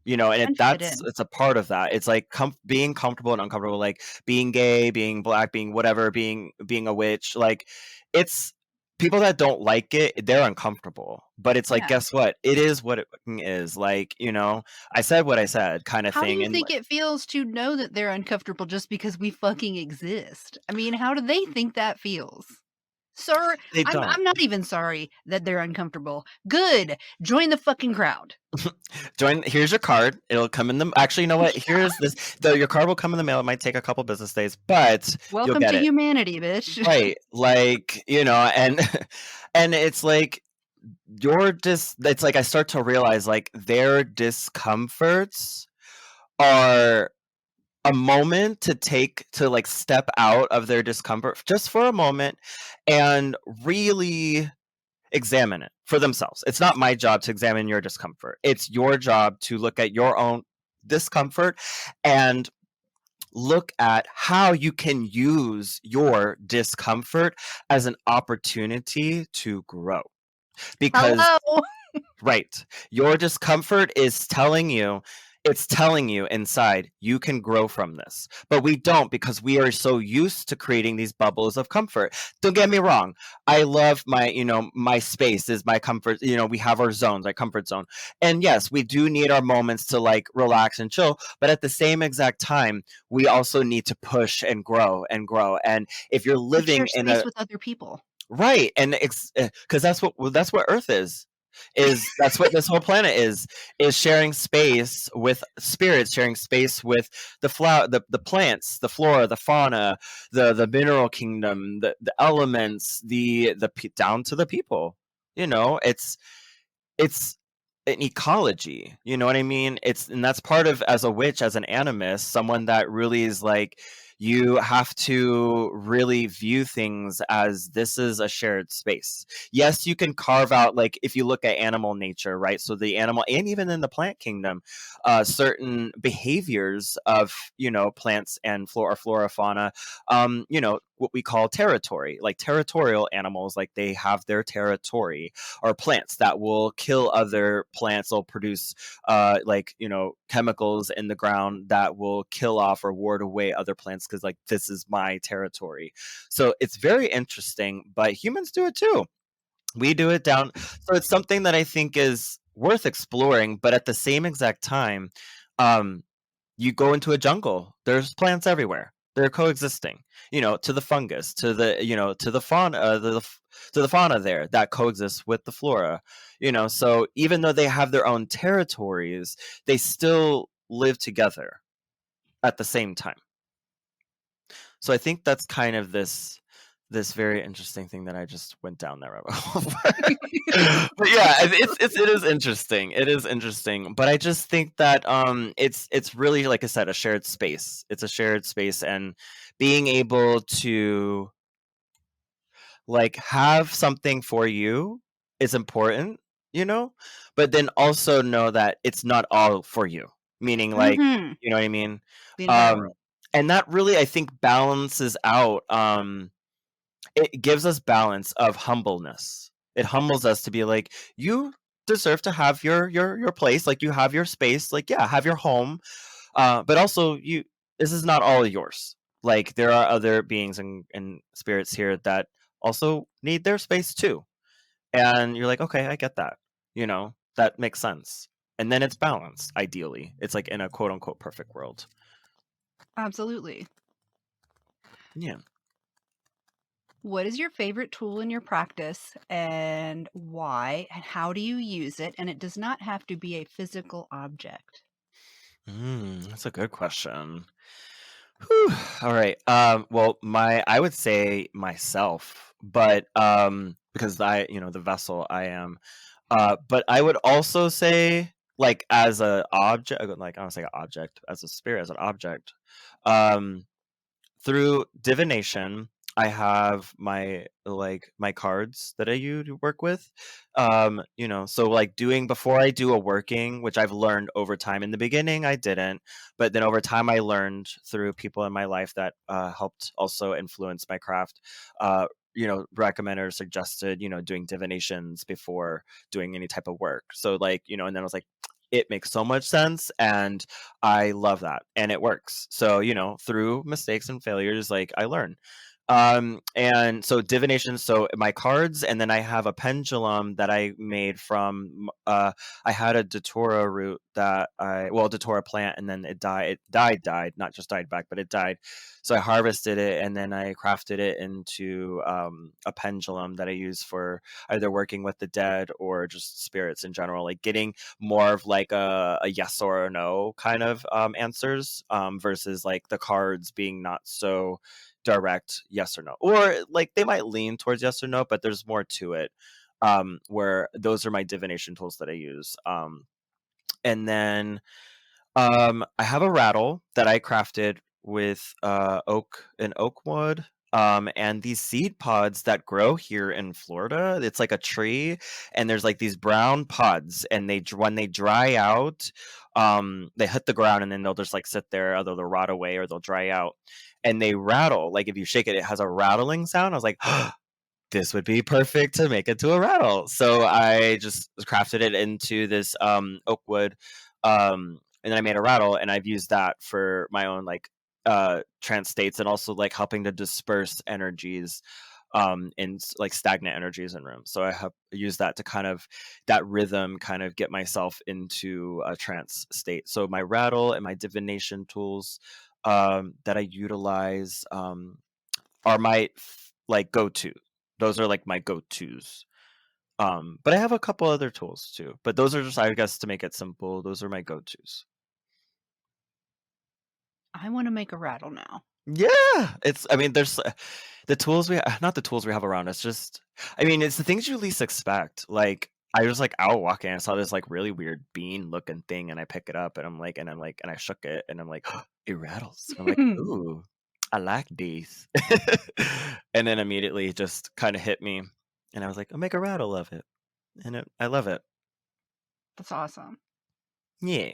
And And fit that's in. it's a part of that. It's like being comfortable and uncomfortable, like being gay, being black, being whatever, being a witch. Like it's people that don't like it, they're uncomfortable. But it's like, Yeah. guess what? It is what it fucking is. Like, I said what I said, kind of How do thing. you And think it feels to know that they're uncomfortable just because we fucking exist? I mean, how do they think that feels? Sir, they I'm don't. I'm not even sorry that they're uncomfortable. Good. Join the fucking crowd. Join. Here's your card. It'll come in the. Actually, you know what? Here's this. Though your card will come in the mail. It might take a couple business days, but you'll Welcome get to it. humanity, bitch. Right. Like, and and it's like it's like I start to realize like their discomforts are a moment to take to like step out of their discomfort just for a moment and really examine it for themselves. It's not my job to examine your discomfort. It's your job to look at your own discomfort and look at how you can use your discomfort as an opportunity to grow. Because Hello. right. Your discomfort is telling you, it's telling you inside, you can grow from this. But we don't because we are so used to creating these bubbles of comfort. Don't get me wrong. I love my space is my comfort. We have our zones, our comfort zone. And yes, we do need our moments to like relax and chill. But at the same exact time, we also need to push and grow and grow. And if you're And share living in space a with other people. right, and because that's what Earth is that's what this whole planet is sharing space with spirits, sharing space with the flower, the plants, the flora, the fauna, the mineral kingdom, the elements, down to the people. It's an ecology, you know what I mean? And that's part of, as a witch, as an animist, someone that really is like, You have to really view things as this is a shared space. Yes, you can carve out, like if you look at animal nature, right? So the animal, and even in the plant kingdom, certain behaviors of, plants and flora, fauna, what we call territory, like territorial animals, like they have their territory, or plants that will kill other plants. They'll produce like, chemicals in the ground that will kill off or ward away other plants, because like this is my territory. So it's very interesting, but humans do it too. We do it down. So it's something that I think is worth exploring, but at the same exact time, um you go into a jungle, there's plants everywhere, they're coexisting, to the fungus, to the, to the fauna, to the fauna there that coexists with the flora. So even though they have their own territories, they still live together at the same time. So I think that's kind of this very interesting thing that I just went down that rabbit hole. But yeah, it is interesting. It is interesting. But I just think that it's really, like I said, a shared space. It's a shared space, and being able to like have something for you is important, you know, but then also know that it's not all for you. Meaning, like, Mm-hmm. you know what I mean? The entire Um world. and that really, I think, balances out, it gives us balance of humbleness. It humbles us to be like, you deserve to have your place, like you have your space, like yeah, have your home. But also, this is not all yours. Like there are other beings and spirits here that also need their space too. And you're like, okay, I get that. That makes sense. And then it's balanced, ideally. It's like in a quote unquote perfect world. Absolutely. Yeah. What is your favorite tool in your practice and why? And how do you use it? And it does not have to be a physical object. That's a good question. Whew. All right. Well, I would say myself, but because the vessel I am. But I would also say, like, as a object, like I don't say object, as a spirit, as an object. Um, Through divination, I have my cards that I use to work with. So like doing before I do a working, which I've learned over time. In the beginning I didn't, but then over time I learned through people in my life that helped also influence my craft. Recommended or suggested, doing divinations before doing any type of work. So like, and then I was like, it makes so much sense, and I love that, and it works. So, through mistakes and failures, like I learn. And so divination, so my cards, and then I have a pendulum that I made from I had a datura root datura plant, and then it died, not just died back, but it died. So I harvested it, and then I crafted it into a pendulum that I use for either working with the dead or just spirits in general, like getting more of like a yes or a no kind of answers, versus like the cards being not so direct yes or no, or like they might lean towards yes or no, but there's more to it. Where those are my divination tools that I use. And then I have a rattle that I crafted with oak wood. And these seed pods that grow here in Florida, it's like a tree, and there's like these brown pods, and when they dry out, they hit the ground, and then they'll just like sit there, either they'll rot away or they'll dry out, and they rattle. Like if you shake it, it has a rattling sound. I was like, this would be perfect to make into a rattle. So I just crafted it into this oak wood, and then I made a rattle, and I've used that for my own like trance states, and also like helping to disperse energies, like stagnant energies in rooms. So I have used that to kind of that rhythm kind of get myself into a trance state. So my rattle and my divination tools that I utilize are my like go-to. Those are like my go-tos. But I have a couple other tools too. But those are just, I guess, to make it simple, those are my go-tos. I want to make a rattle now. Yeah, I mean, there's the tools not the tools we have around us. Just, I mean, it's the things you least expect. Like I was like out walking, and I saw this like really weird bean-looking thing, and I pick it up, and I'm like, and I shook it, and I'm like, it rattles. And I'm like, ooh. I like these. And then immediately just kind of hit me. And I was like, I'll make a rattle of it. And I love it. That's awesome. Yeah.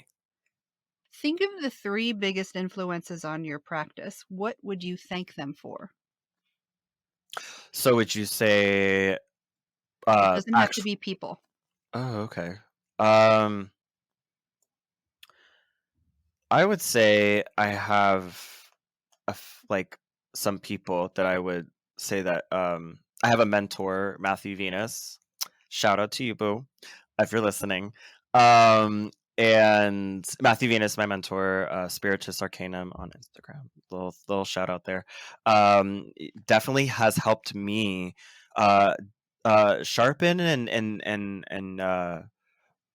Think of the three biggest influences on your practice. What would you thank them for? So would you say It doesn't have to actual be people. oh, okay. Um I would say I have like some people that I would say that I have a mentor, Matthew Venus. Shout out to you, boo, if you're listening. And Matthew Venus, my mentor, Spiritus Arcanum on Instagram. Little shout out there. Definitely has helped me uh sharpen and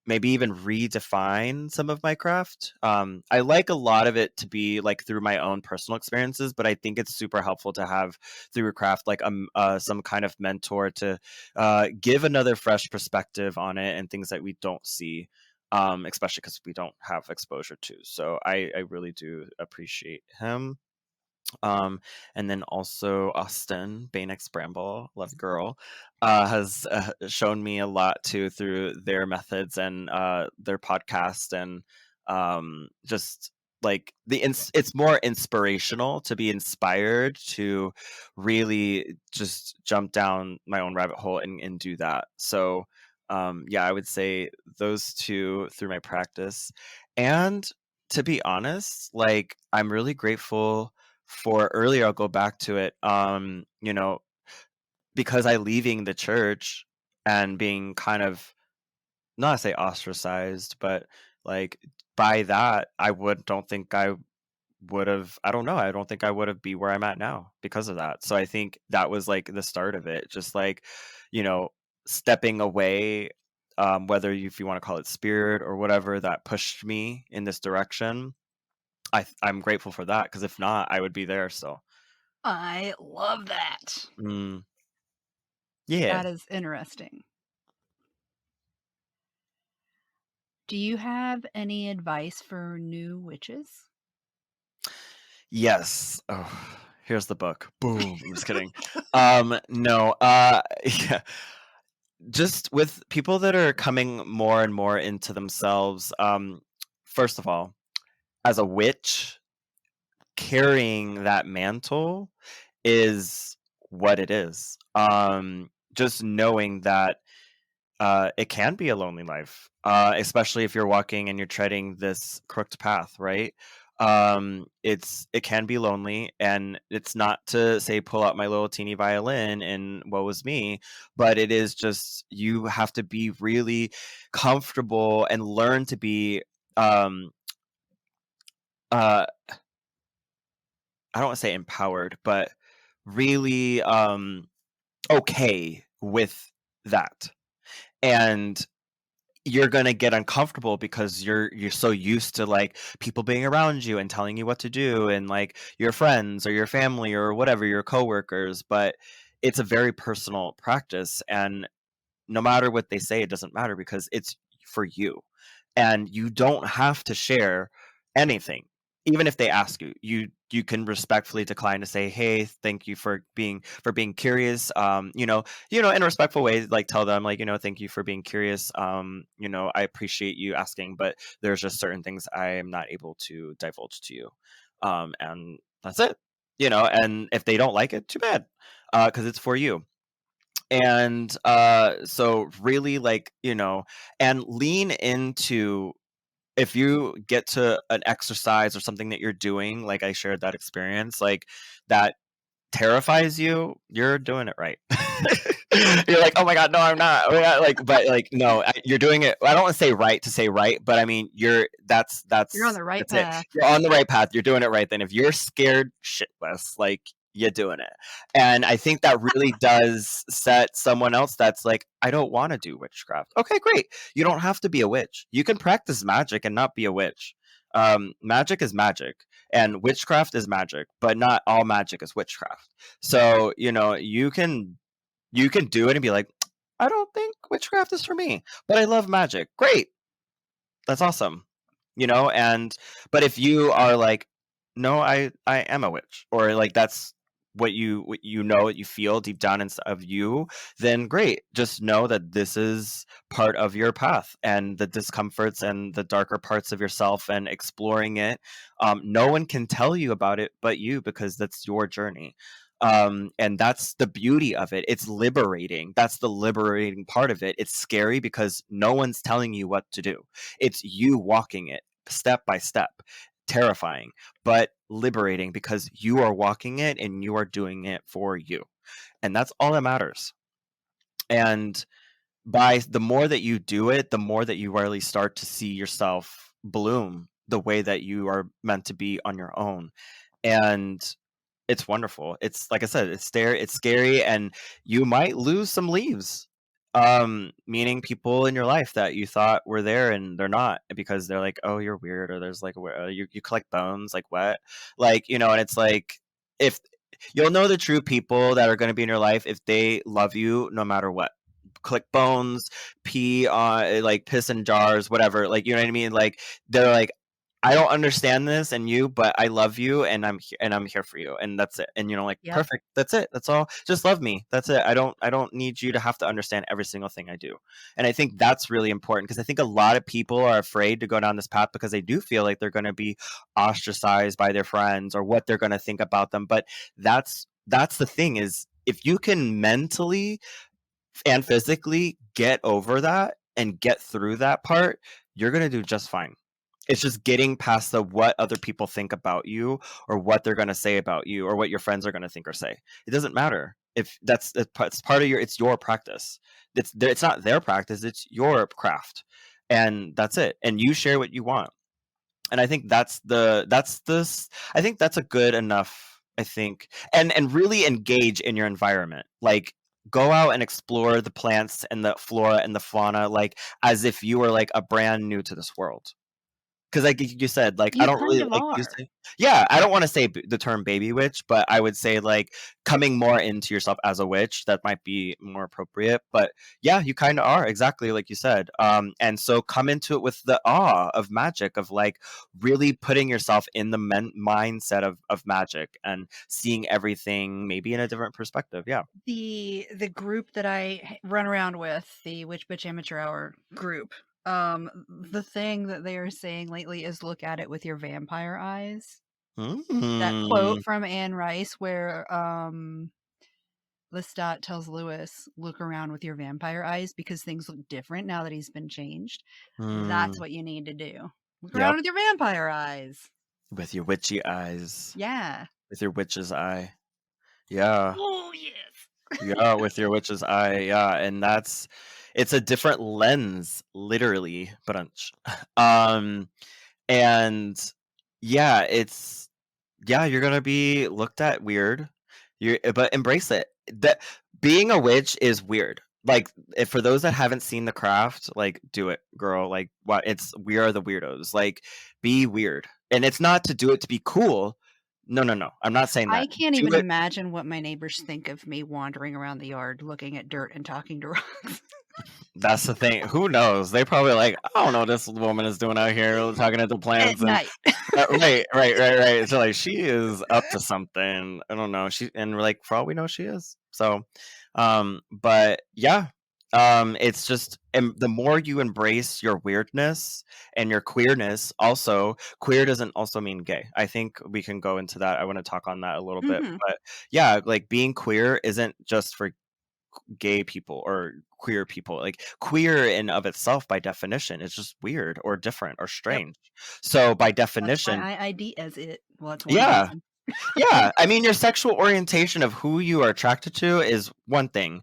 maybe even redefine some of my craft. I like a lot of it to be like through my own personal experiences, but I think it's super helpful to have through a craft like some kind of mentor to give another fresh perspective on it and things that we don't see. Especially because we don't have exposure to. So I really do appreciate him. Um, and then also Austin, Banex Bramble, love girl, has shown me a lot too through their methods and their podcast and just like it's more inspirational to be inspired to really just jump down my own rabbit hole and do that. So yeah, I would say those two through my practice. And to be honest, like I'm really grateful for earlier. I'll go back to it. Because I leaving the church and being kind of not to say ostracized, but like by that, I would don't think I would have. I don't know. I don't think I would have be where I'm at now because of that. So I think that was like the start of it. Just like, you know, stepping away. Whether if you want to call it spirit or whatever that pushed me in this direction, I'm grateful for that because if not, I would be there still. I love that. Mm, yeah. That is interesting. Do you have any advice for new witches? Yes. Oh, here's the book. Boom. I'm just kidding. No. Yeah. Just with people that are coming more and more into themselves. First of all, as a witch, carrying that mantle is what it is. Just knowing that it can be a lonely life, especially if you're walking and you're treading this crooked path, right? It can be lonely, and it's not to say pull out my little teeny violin and woe is me, but it is just you have to be really comfortable and learn to be um uh I don't want to say empowered, but really okay with that. And you're gonna get uncomfortable because you're so used to like people being around you and telling you what to do and like your friends or your family or whatever your coworkers, but it's a very personal practice and no matter what they say, it doesn't matter because it's for you. And you don't have to share anything. Even if they ask you, you can respectfully decline to say, "Hey, thank you for being curious." In a respectful way, like tell them, like, thank you for being curious. I appreciate you asking, but there's just certain things I am not able to divulge to you, and that's it. And if they don't like it, too bad, because it's for you and so really like and lean into if you get to an exercise or something that you're doing like I shared that experience like that terrifies you, you're doing it right. You're like, oh my god, no, I'm not. Oh my God, like, but like, no, you're doing it. I don't want to say right, but I mean, you're You're on the right that's it. path. You're on the right path. You're doing it right. Then, if you're scared shitless, like you're doing it, and I think that really does set someone else that's like, I don't want to do witchcraft. Okay, great. You don't have to be a witch. You can practice magic and not be a witch. Magic is magic and witchcraft is magic, but not all magic is witchcraft. So, you can do it and be like, I don't think witchcraft is for me, but I love magic. Great. That's awesome. And but if you are like, no, I am a witch, or like that's what you know, what you feel deep down inside of you, then great. Just know that this is part of your path, and the discomforts and the darker parts of yourself, and exploring it. No one can tell you about it but you, because that's your journey. And that's the beauty of it. It's liberating. That's the liberating part of it. It's scary because no one's telling you what to do. It's you walking it step by step. Terrifying, but liberating, because you are walking it and you are doing it for you. And that's all that matters. And by the more that you do it, the more that you really start to see yourself bloom the way that you are meant to be on your own. And it's wonderful. It's like I said, it's scary, and you might lose some leaves. Meaning people in your life that you thought were there and they're not, because they're like, "Oh, you're weird," or there's like, you collect bones, like what?" Like, and it's like, if you'll know the true people that are going to be in your life if they love you no matter what. Collect bones, pee on, like piss in jars, whatever. Like, you know what I mean? Like, they're like, I don't understand this and you, but I love you, and I'm here for you, and that's it. And like, Yep. perfect. That's it. That's all. Just love me. That's it. I don't need you to have to understand every single thing I do. And I think that's really important, because I think a lot of people are afraid to go down this path because they do feel like they're going to be ostracized by their friends, or what they're going to think about them. But that's the thing, is if you can mentally and physically get over that and get through that part, you're going to do just fine. It's just getting past the what other people think about you, or what they're going to say about you, or what your friends are going to think or say. It doesn't matter. If it's part of it's your practice. It's not their practice, it's your craft. And that's it. And you share what you want. And I think I think that's a good enough, I think. And really engage in your environment. Like, go out and explore the plants and the flora and the fauna, like as if you were like a brand new to this world. Because like you said, like I You don't kind really of like you are. say. Yeah, I don't want to say the term baby witch, but I would say like coming more into yourself as a witch. That might be more appropriate. But yeah, you kind of are, exactly like you said. And so come into it with the awe of magic, of like really putting yourself in the mindset of magic, and seeing everything maybe in a different perspective. Yeah. The group that I run around with, the Witch Bitch Amateur Hour group, the thing that they are saying lately is look at it with your vampire eyes. That quote Mm, from Anne Rice where Lestat tells Lewis, look around with your vampire eyes because things look different now that he's been changed. That's mm, what you need to do. Look around yep. with your vampire eyes. With your witchy eyes, Yeah. with your witch's eye. Yeah. Oh, yes. Yeah, with your witch's eye, yeah, and it's a different lens, literally, brunch. Um, and yeah, you're gonna be looked at weird. But embrace it. That being a witch is weird. Like, if for those that haven't seen the craft, like, do it, girl. Like, what? We are the weirdos. Like, be weird, and it's not to do it to be cool. No, no, no. I'm not saying I that. can't Do even it. imagine what my neighbors think of me wandering around the yard looking at dirt and talking to rocks. That's the thing. Who knows? They probably like, I don't know what this woman is doing out here talking to the At plants and night. right, right, right, right. So like she is up to something. I don't know. And we're like, for all we know, she is. So but yeah. It's just, and the more you embrace your weirdness and your queerness, also queer doesn't also mean gay. I think we can go into that. I want to talk on that a little bit. Mhm. But yeah, like being queer isn't just for gay people or queer people. Like, queer in of itself by definition is just weird or different or Yep. strange. So by That's why definition, I ID as it. Well, that's one yeah. reason. Yeah, I mean, your sexual orientation of who you are attracted to is one thing,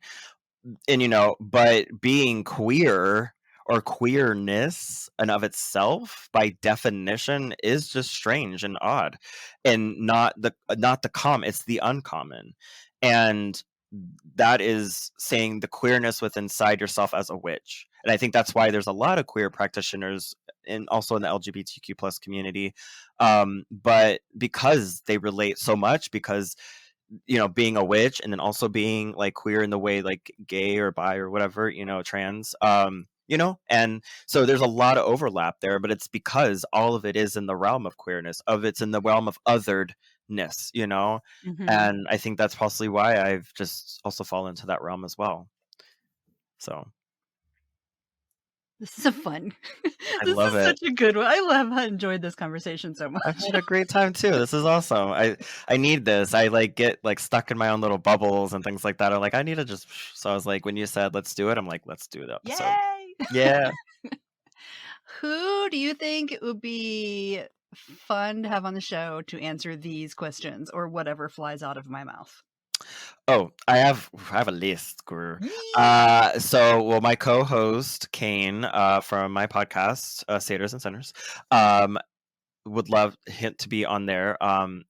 and but being queer or queerness and of itself by definition is just strange and odd, and not the common, it's the uncommon. And that is saying the queerness within inside yourself as a witch. And I think that's why there's a lot of queer practitioners, and also in the LGBTQ plus community, but because they relate so much, because being a witch and then also being like queer in the way like gay or bi or whatever, trans, and so there's a lot of overlap there, but it's because all of it is in the realm of queerness, it's in the realm of otheredness. Mm-hmm. And I think that's possibly why I've just also fallen into that realm as well. So This is a fun. I This love is it. such a good one. I enjoyed this conversation so I've much. had a great time too. This is awesome. I need this. I like get like stuck in my own little bubbles and things like that. I'm like, I need to just. So I was like, when you said let's do it, I'm like, let's do the episode. Yay! Yeah. Who do you think it would be fun to have on the show to answer these questions or whatever flies out of my mouth? Oh, I have a list, Guru. Well, my co-host Kane, from my podcast, Satyrs and Sinners, would love him to be on there.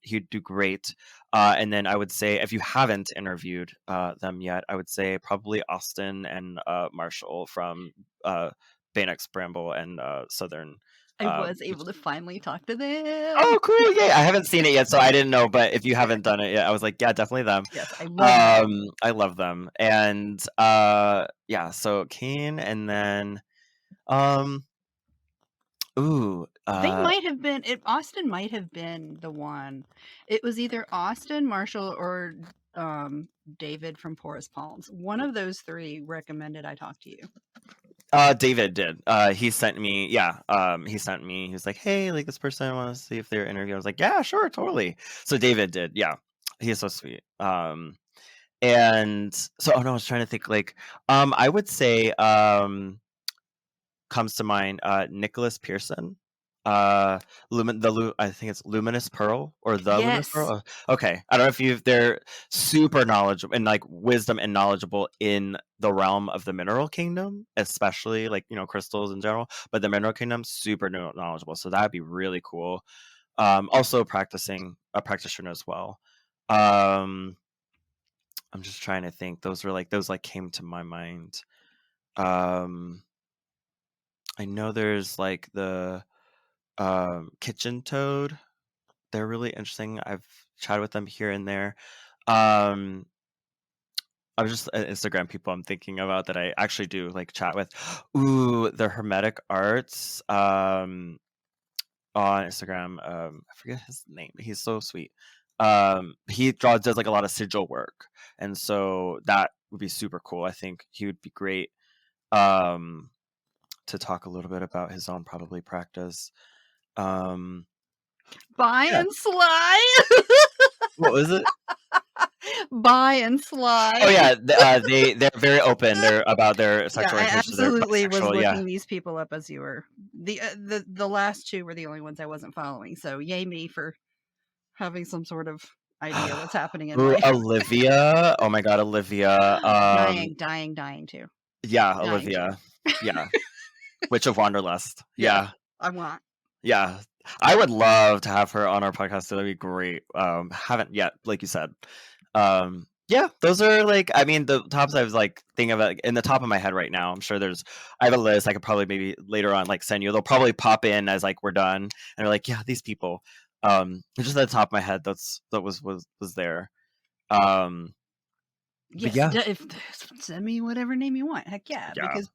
He'd do great. And then I would say, if you haven't interviewed them yet, I would say probably Austin and Marshall from Baynex Bramble and Southern. I was able to finally talk to them. Oh, cool! Yay! I haven't seen it yet, so I didn't know. But if you haven't done it yet, I was like, yeah, definitely them. Yes, I love them. I love them, and yeah. So Kane, and then ooh, They might have been. Austin might have been the one. It was either Austin, Marshall, or David from Porous Palms. One of those three recommended I talk to you. David did. He sent me. Yeah. He sent me. He was like, "Hey, like this person, I want to see if they're interviewed." I was like, "Yeah, sure, totally." So David did. Yeah, he is so sweet. And so, oh no, I was trying to think. Like, I would say, comes to mind, Nicholas Pearson. I think it's Luminous Pearl or the Luminous Yes. Pearl. Okay, I don't know if they're super knowledgeable and like wisdom and knowledgeable in the realm of the mineral kingdom, especially like crystals in general. But the mineral kingdom, super knowledgeable. So that'd be really cool. Also a practitioner as well. I'm just trying to think. Those came to my mind. I know there's like the kitchen toad. They're really interesting. I've chatted with them here and there. I was just Instagram people I'm thinking about that I actually do like chat with. Ooh, the Hermetic Arts on Instagram. I forget his name. He's so sweet. He does like a lot of sigil work, and so that would be super cool. I think he would be great to talk a little bit about his own probably practice. Buy Yeah. and slide. What was it? Buy and slide. Oh yeah, they're very open. They're about their sexual I orientation. They're absolutely was bisexual, looking these people up as you were. The last two were the only ones I wasn't following. So yay me for having some sort of idea what's happening in Ooh, life. Olivia. Oh my god, Olivia. Dying too. Yeah, Dying Olivia. too. Yeah. Witch of Wanderlust. Yeah. I want. Yeah. I would love to have her on our podcast. That'd be great. Haven't yet, like you said. Yeah, those are like, I mean, the tops I was like thinking of in the top of my head right now. I'm sure I have a list. I could probably maybe later on like send you. They'll probably pop in as like we're done, and they're like, yeah, these people. Just at the top of my head, that was there. Yes, yeah. Send me whatever name you want. Heck yeah, because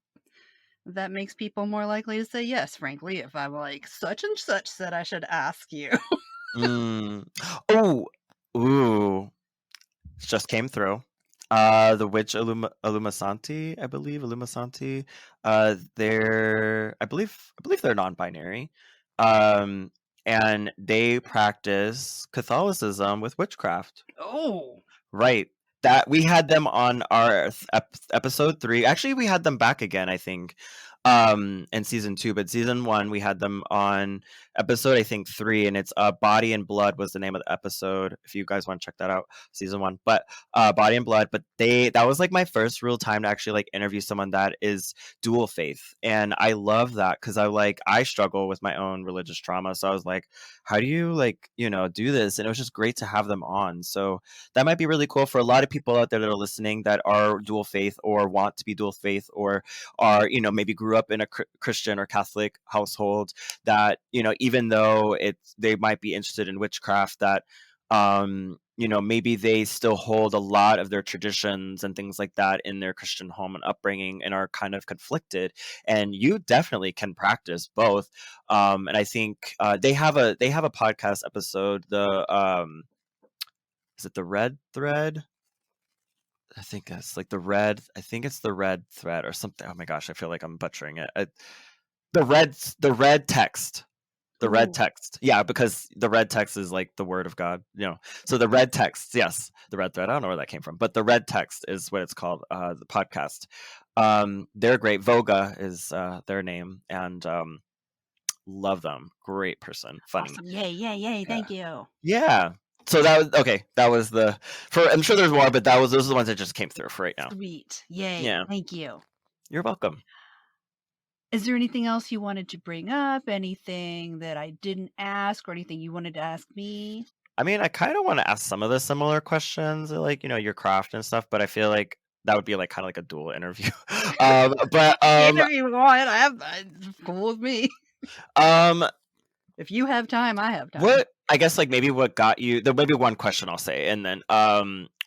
that makes people more likely to say yes. Frankly, if I'm like such and such said I should ask you. Oh, ooh. Just came through. The witch Illumasanti, I believe. Illumasanti. I believe they're non-binary. And they practice Catholicism with witchcraft. Oh. Right. That we had them on our episode 3. Actually, we had them back again, I think. In season 2, but season 1 we had them on episode I think 3, and it's Body and Blood was the name of the episode, if you guys want to check that out, season 1. But Body and Blood, but that was like my first real time to actually like interview someone that is dual faith, and I love that because I struggle with my own religious trauma, so I was like, how do you like do this? And it was just great to have them on. So that might be really cool for a lot of people out there that are listening that are dual faith or want to be dual faith or are maybe grew up in a Christian or Catholic household, that even though they might be interested in witchcraft, that maybe they still hold a lot of their traditions and things like that in their Christian home and upbringing and are kind of conflicted. And you definitely can practice both. And I think they have a podcast episode. Is it the Red Thread? I think that's like the red. I think it's the Red Thread or something. Oh my gosh, I feel like I'm butchering it. The red text. The red Ooh, text. Yeah, because the red text is like the word of God, So the red text, yes, the red thread. I don't know where that came from, but the red text is what it's called, the podcast. They're great. Voga is their name, and love them. Great person, funny. awesome. Yay, yay, yay. Yeah. Thank you. Yeah. So that was okay. That was I'm sure there's more, but those are the ones that just came through for right now. Sweet. Yay. Yeah. Thank you. You're welcome. Is there anything else you wanted to bring up? Anything that I didn't ask or anything you wanted to ask me? I mean, I kind of want to ask some of the similar questions, like, your craft and stuff, but I feel like that would be like kind of like a dual interview. But Whatever you want. It's cool with me. um, If you have time, I have time. what I guess like maybe what got you? There may be one question I'll say, and then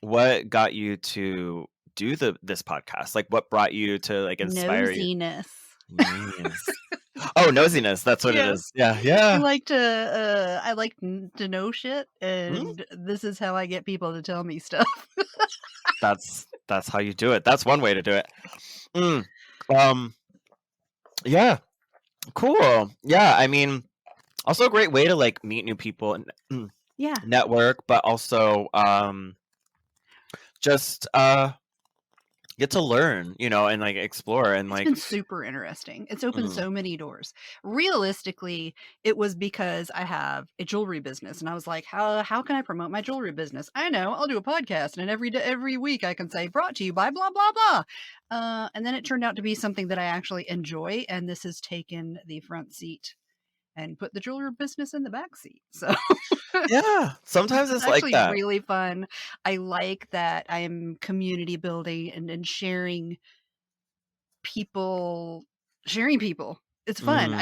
what got you to do this podcast? Like, what brought you to like inspire you? Nosiness. Yes. Oh, nosiness. That's what it Yes. is. Yeah, yeah. I like to know shit, and this is how I get people to tell me stuff. That's how you do it. That's one way to do it. Um, yeah, cool. Yeah, I mean, also a great way to like meet new people and Yeah. network, but also just get to learn, and like explore and It's like been super interesting. It's opened mm, so many doors. Realistically, it was because I have a jewelry business, and I was like, how can I promote my jewelry business? I know, I'll do a podcast, and every week I can say brought to you by blah blah blah. And then it turned out to be something that I actually enjoy, and this has taken the front seat and put the jewelry business in the back seat. So yeah, sometimes it's it's like actually that. really fun. I like that I am community building and sharing people. It's fun. Mm,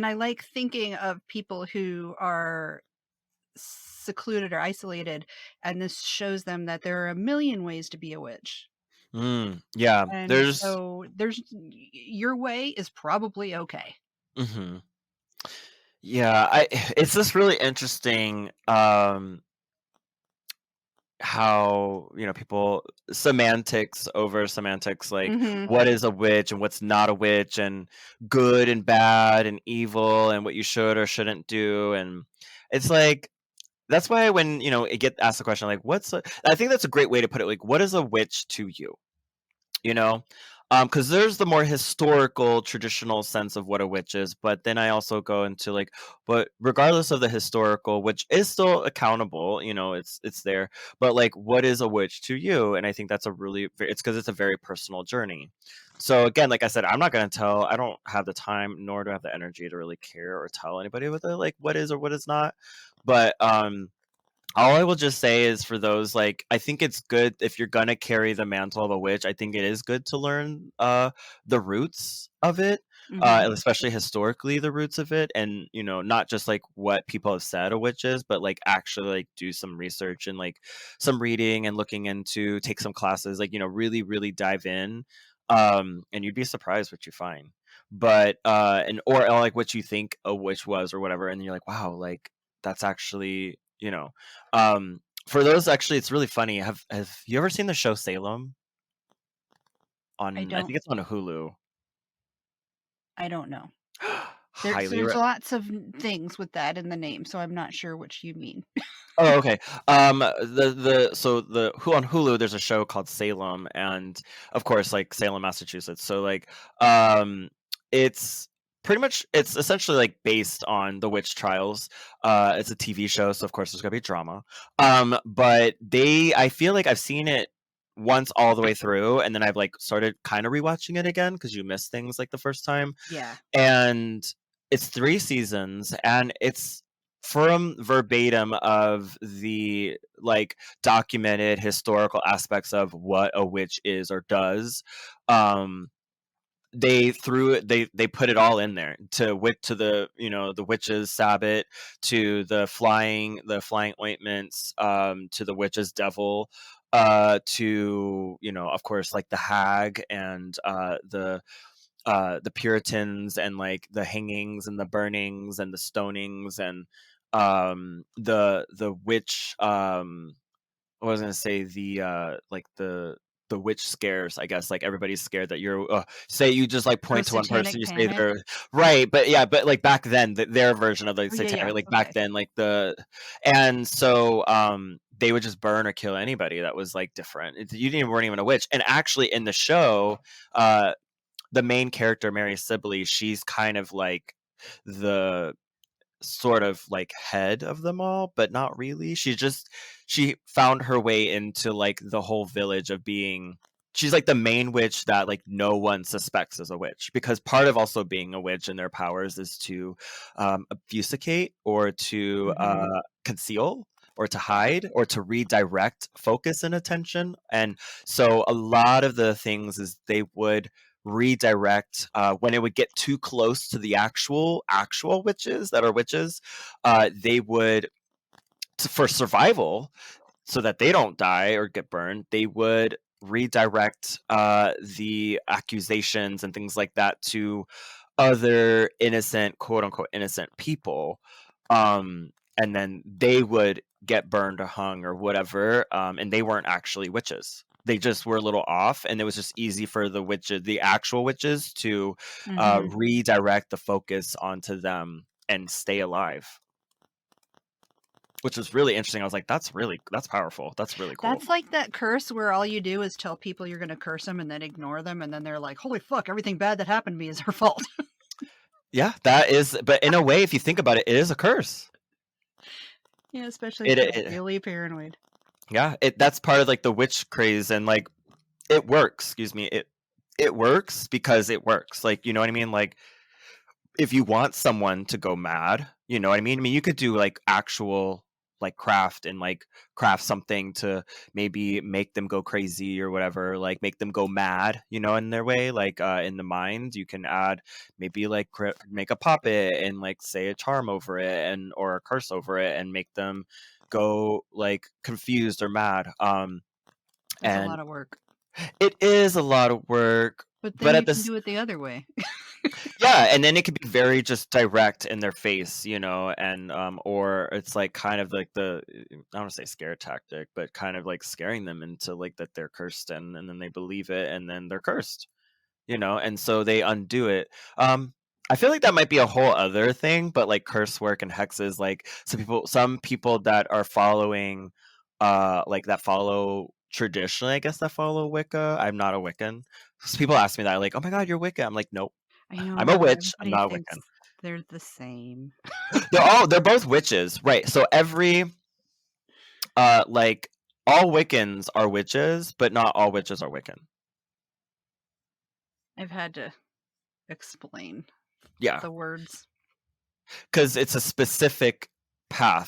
I like thinking of people who are secluded or isolated, and this shows them that there are a million ways to be a witch. yeah, And there's so your way is probably okay. mhm. Yeah, it's just really interesting how people semantics over semantics, like Mhm. what is a witch and what's not a witch, and good and bad and evil, and what you should or shouldn't do. And it's like that's why when it get asked the question like I think that's a great way to put it, like what is a witch to you, you know because there's the more historical traditional sense of what a witch is, but then I also go into like, but regardless of the historical, which is still accountable, it's there, but like what is a witch to you? And I think that's it's because it's a very personal journey. So again, like I said, I don't have the time nor do I have the energy to really care or tell anybody what like what is or what is not. But all I will just say is, for those, like, I think it's good if you're gonna carry the mantle of a witch. I think it is good to learn the roots of it, Mhm. especially historically the roots of it, and not just like what people have said a witch is, but like actually like do some research and like some reading and looking into, take some classes, like really really dive in, and you'd be surprised what you find. But or like what you think a witch was or whatever, and you're like, wow, like that's actually for those, actually, it's really funny. Have you ever seen the show Salem I on? I don't think it's on Hulu. I don't know. Highly. There's lots of things with that in the name, so I'm not sure which you mean. Oh, okay. The who on Hulu, there's a show called Salem, and of course, like Salem, Massachusetts. So like, it's it's essentially like based on the witch trials. It's a TV show, so of course there's gonna be drama. But I feel like I've seen it once all the way through, and then I've like started kind of rewatching it again because you miss things like the first time. Yeah. And it's 3 seasons, and it's from verbatim of the like documented historical aspects of what a witch is or does. um they threw it, they put it all in there, to the, the witch's sabbat, to the flying ointments, to the witch's devil, to, of course, like the hag, and the Puritans, and like the hangings and the burnings and the stonings, and the witch, I was gonna say, like the witch scares, I guess. Like, everybody's scared that you're, say you just like Oh, point to one person, satanic you say panic. they're right. But yeah, but like back then, their version of like Oh yeah, yeah. satanic, like back Okay. then, like and so they would just burn or kill anybody that was like different. You didn't weren't even a witch. And actually, in the show, uh the main character, Mary Sibley, she's kind of like the sort of like head of them all, but not really. She found her way into like the whole village of being, she's like the main witch that like no one suspects is a witch, because part of also being a witch and their powers is to obfuscate, or to Mm-hmm. conceal, or to hide, or to redirect focus and attention. And so a lot of the things is they would redirect, when it would get too close to the actual witches that are witches. They would, for survival, so that they don't die or get burned, they would redirect the accusations and things like that to other innocent, quote unquote innocent people, and then they would get burned or hung or whatever, and they weren't actually witches. They just were a little off, and it was just easy for the actual witches, to Mm-hmm. redirect the focus onto them and stay alive, which was really interesting. I was like, that's powerful. That's really cool. That's like that curse where all you do is tell people you're going to curse them and then ignore them, and then they're like, "Holy fuck! Everything bad that happened to me is her fault." Yeah, that is. But in a way, if you think about it, it is a curse. Yeah, especially if It, you're it really paranoid. yeah, that's part of like the witch craze, and like it works. Excuse me. It works because it works. Like, you know what I mean? Like, if you want someone to go mad, you know what I mean? I mean, you could do like actual like craft, and like craft something to maybe make them go crazy or whatever, like make them go mad, in their way, like in the mind. You can add maybe like make a puppet and like say a charm over it, and or a curse over it, and make them go like confused or mad. That's a And lot of work. it is a lot of work, But but then at you can this do it the other way. yeah, and then it could be very just direct in their face, and or it's like kind of like I don't want to say scare tactic, but kind of like scaring them into like that they're cursed, and then they believe it, and then they're cursed, and so they undo it. I feel like that might be a whole other thing, but like curse work and hexes, like some people that are following, like that follow traditionally, I guess, that follow Wicca. I'm not a Wiccan. So people ask me that, like, "Oh my God, you're Wicca." I'm like, "Nope, I I'm a know witch. I'm everybody not a thinks Wiccan." they're the same. They're both witches, right? So like all Wiccans are witches, but not all witches are Wiccan. I've had to explain Yeah, the words. because it's a specific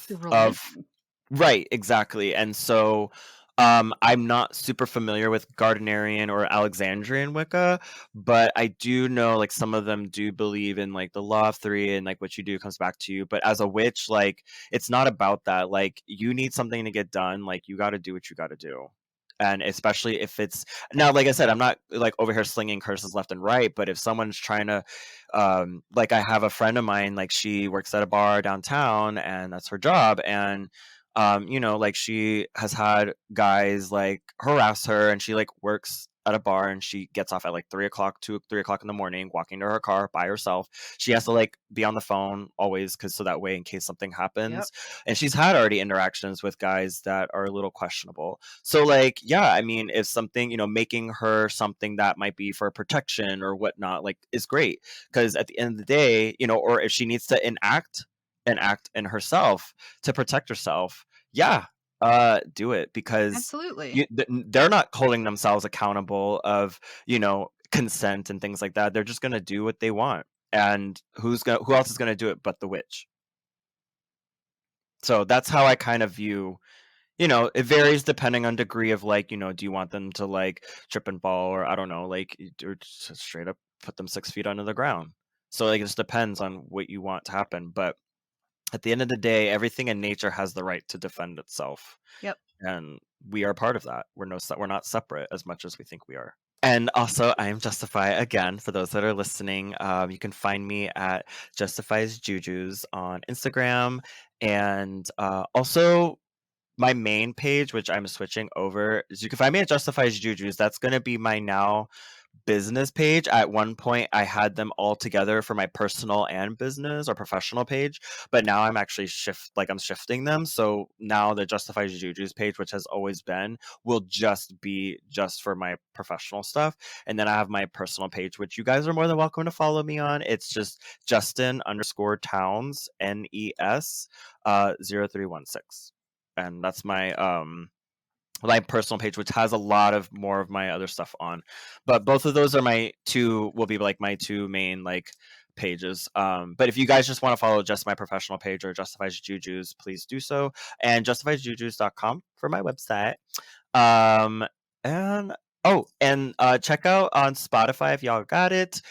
The path of. religion. Right, exactly. And so I'm not super familiar with Gardnerian or Alexandrian Wicca, but I do know like some of them do believe in like the law of three, and like what you do comes back to you. But as a witch, like it's not about that. Like you need something to get done, like you got to do what you got to do. And especially if it's now, like I said, I'm not like over here slinging curses left and right, but if someone's trying to, like I have a friend of mine, like she works at a bar downtown, and that's her job. And like she has had guys like harass her, and she like works at a bar, and she gets off at like 3 o'clock, 3 o'clock in the morning, walking to her car by herself. She has to like be on the phone always, because so that way in case something Yep. happens. And she's had already interactions with guys that are a little questionable. So like, yeah, I mean, if something, making her something that might be for protection or whatnot, like is great. Because at the end of the day, or if she needs to enact in herself to protect herself, yeah, do it, because Absolutely. they're not holding themselves accountable of, consent and things like that. They're just gonna do what they want, and who else is gonna do it but the witch? So that's how I kind of view. It varies depending on degree of like, do you want them to like trip and fall, or I don't know, like, or just straight up put them 6 feet under the ground. So like it just depends on what you want to happen. But at the end of the day, everything in nature has the right to defend itself, Yep. and we are part of that. We're not separate as much as we think we are. And also, I am Justify again. For those that are listening, you can find me at Justifies Jujus on Instagram, and also my main page, which I'm switching over, is you can find me at Justifies Jujus. That's going to be my now business page. At one point, I had them all together for my personal and business or professional page, but now I'm actually I'm shifting them. So now the Justifies Jujus page, which has always been, will just be just for my professional stuff. And then I have my personal page, which you guys are more than welcome to follow me on. It's just Justin_Towns NES 0316. And that's my personal page, which has a lot of more of my other stuff on. But both of those are will be like my two main like pages. But if you guys just want to follow just my professional page or Justifies Jujus, please do so. And justifiesjujus.com for my website. And check out on Spotify if y'all got it.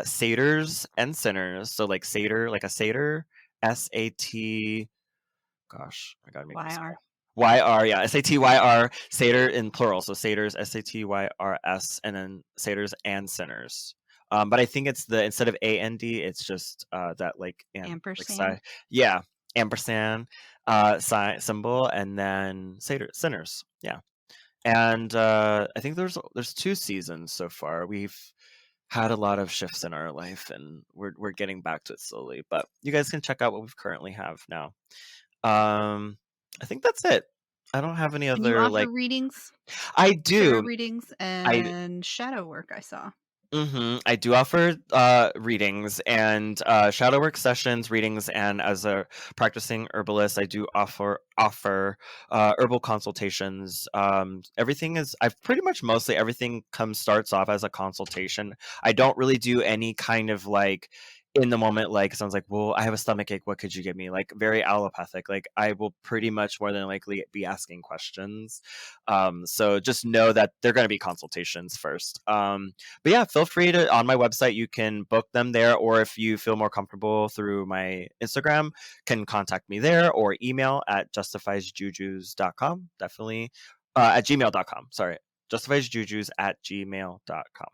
Satyrs and Sinners. So like satyr, like a satyr, SAT. Gosh, I gotta make this YR. YR, yeah, SATYR, satyr in plural. So satyrs, SATYRS, and then satyrs and sinners. But I think it's instead of AND, it's just that like Ampersand. yeah, ampersand symbol, and then sinners. Yeah, and I think there's 2 seasons so far. We've had a lot of shifts in our life, and we're getting back to it slowly. But you guys can check out what we currently have now. I think that's it. I don't have any And you other offer readings, I tarot do. readings, I and shadow work, I saw. I do offer readings and shadow work sessions, readings, and as a practicing herbalist, I do offer herbal consultations. Everything is I've pretty much mostly everything starts off as a consultation. I don't really do any kind of like in the moment like someone's like, well, I have a stomach ache, what could you give me? Like very allopathic. Like I will pretty much more than likely be asking questions. So just know that they're going to be consultations first. But yeah, feel free to on my website you can book them there, or if you feel more comfortable through my Instagram, can contact me there or email at justifiesjujus.com. Definitely at gmail.com. Sorry. Justifiesjujus at gmail.com.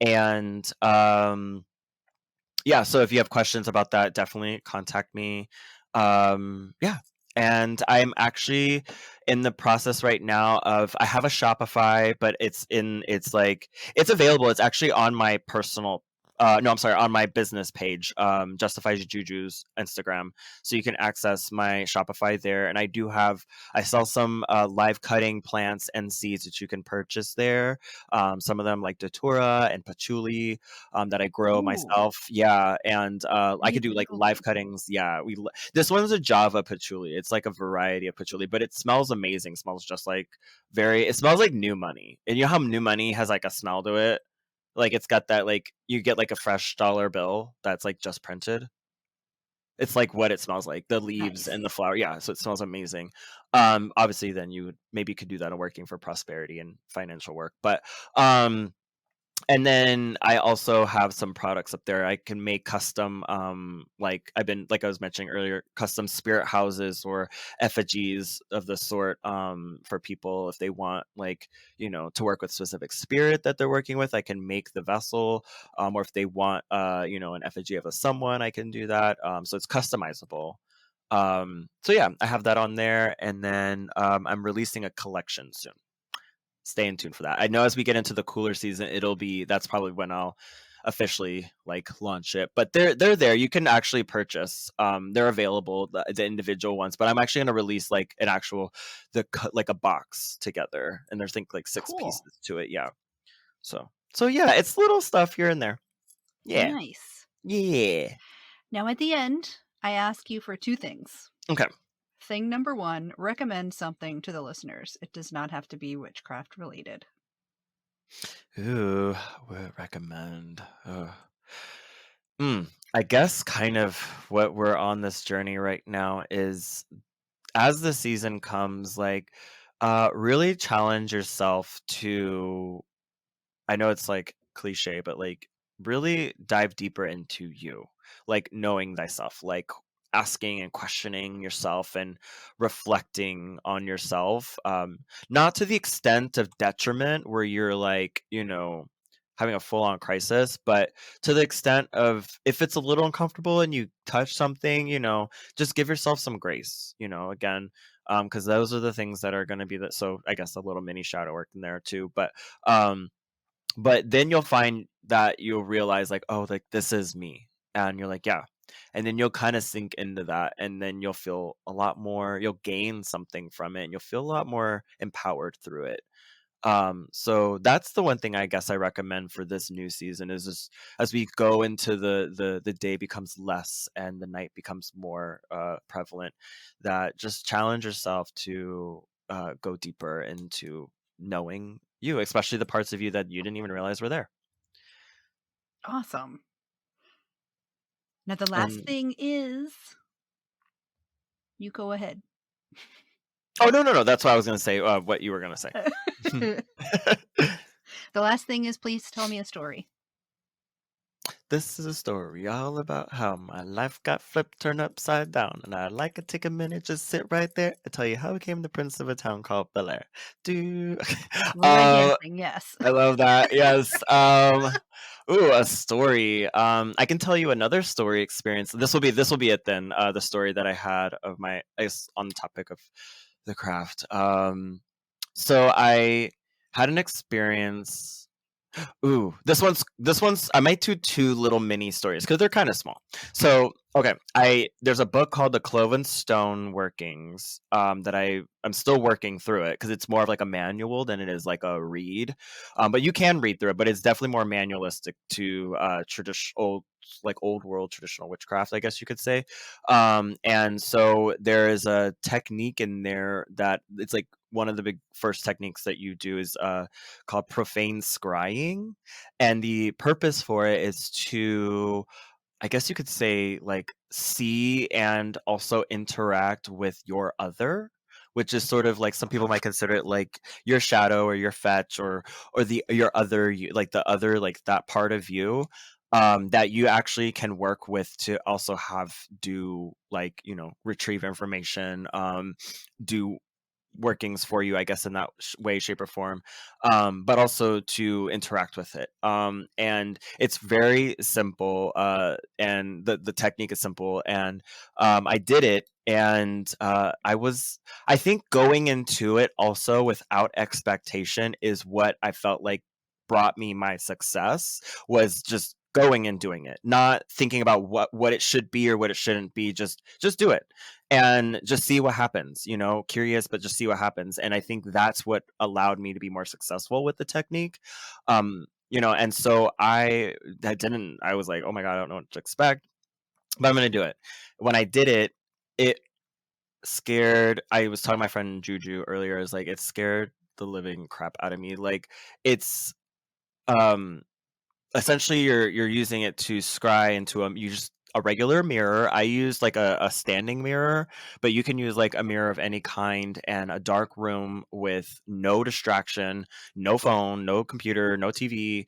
And yeah, so if you have questions about that, definitely contact me. Yeah. And I'm actually in the process right now of I have a Shopify, but it's available. It's actually on my personal no, I'm sorry, on my business page, Justifies Juju's Instagram. So you can access my Shopify there. And I sell some live cutting plants and seeds that you can purchase there. Some of them like Datura and Patchouli that I grow Ooh, myself. Yeah, and I could do like beautiful live things. cuttings. Yeah, this one's a Java patchouli. It's like a variety of patchouli, but it smells amazing. Smells just like it smells like new money. And you know how new money has like a smell to it? Like it's got that like you get like a fresh dollar bill that's like just printed. It's like what it smells like, the leaves Nice. and the flower. Yeah, so it smells amazing. Obviously then you could do that in working for prosperity and financial work. But and then I also have some products up there. I can make custom, like I was mentioning earlier, custom spirit houses or effigies of the sort for people if they want, like, to work with specific spirit that they're working with. I can make the vessel, or if they want, an effigy of someone, I can do that. So it's customizable. So yeah, I have that on there, and then I'm releasing a collection soon. Stay in tune for that. I know as we get into the cooler season, that's probably when I'll officially like launch it. But they're there. You can actually purchase. They're available, the individual ones. But I'm actually going to release like an actual like a box together, and there's like 6 Cool. pieces to it. Yeah. So yeah, it's little stuff here and there. Yeah. Nice. Yeah. Now, at the end, I ask you for 2 things. Okay. Thing number 1, recommend something to the listeners. It does not have to be witchcraft related. Ooh, would recommend. I guess kind of what we're on this journey right now is as the season comes, like, really challenge yourself to. I know it's like cliche, but like really dive deeper into you, like knowing thyself, like asking and questioning yourself and reflecting on yourself. Not to the extent of detriment where you're like, having a full on crisis, but to the extent of if it's a little uncomfortable and you touch something, just give yourself some grace, again, because those are the things that are going to be that. So I guess a little mini shadow work in there too, um, but then you'll find that you'll realize like, oh, like this is me. And you're like, yeah. And then you'll kind of sink into that and then you'll feel a lot more, you'll gain something from it and you'll feel a lot more empowered through it. So that's the one thing I guess I recommend for this new season is just as we go into the day becomes less and the night becomes more prevalent, that just challenge yourself to go deeper into knowing you, especially the parts of you that you didn't even realize were there. Awesome. Now, the last And thing is you go ahead. oh no, that's what I was gonna say. What you were gonna say. The last thing is please tell me a story. This is a story all about how my life got flipped, turned upside down, and I'd like to take a minute, just sit right there, and tell you how I became the prince of a town called Bel Air. Do Red uh, dancing, yes. I love that. Yes. Ooh, a story. I can tell you another story experience. This will be it then. The story that I had of my, I guess, on the topic of the craft. So I had an experience. Ooh, this one's I might do two little mini stories because they're kind of small. So okay, there's a book called The Cloven Stone Workings that I'm still working through it because it's more of like a manual than it is like a read. But you can read through it, but it's definitely more manualistic to traditional old world traditional witchcraft, I guess you could say. And so there is a technique in there that it's like one of the big first techniques that you do is called profane scrying. And the purpose for it is to, I guess you could say, like, see and also interact with your other, which is sort of like some people might consider it like your shadow or your fetch or the your other you, like the other like that part of you that you actually can work with to also have do like retrieve information, do workings for you, I guess, in that way, shape, or form, but also to interact with it. And it's very simple, and the technique is simple. And I did it, and I think going into it also without expectation is what I felt like brought me my success, was just going and doing it, not thinking about what it should be or what it shouldn't be. Just do it and just see what happens, curious, but just see what happens. And I think that's what allowed me to be more successful with the technique. And so I was like, oh my God, I don't know what to expect, but I'm going to do it. When I did it, it scared, I was talking to my friend Juju earlier, is like, it scared the living crap out of me. Like it's, um, essentially you're using it to scry into you just a regular mirror. I use like a standing mirror, but you can use like a mirror of any kind, and a dark room with no distraction, no phone, no computer, no TV,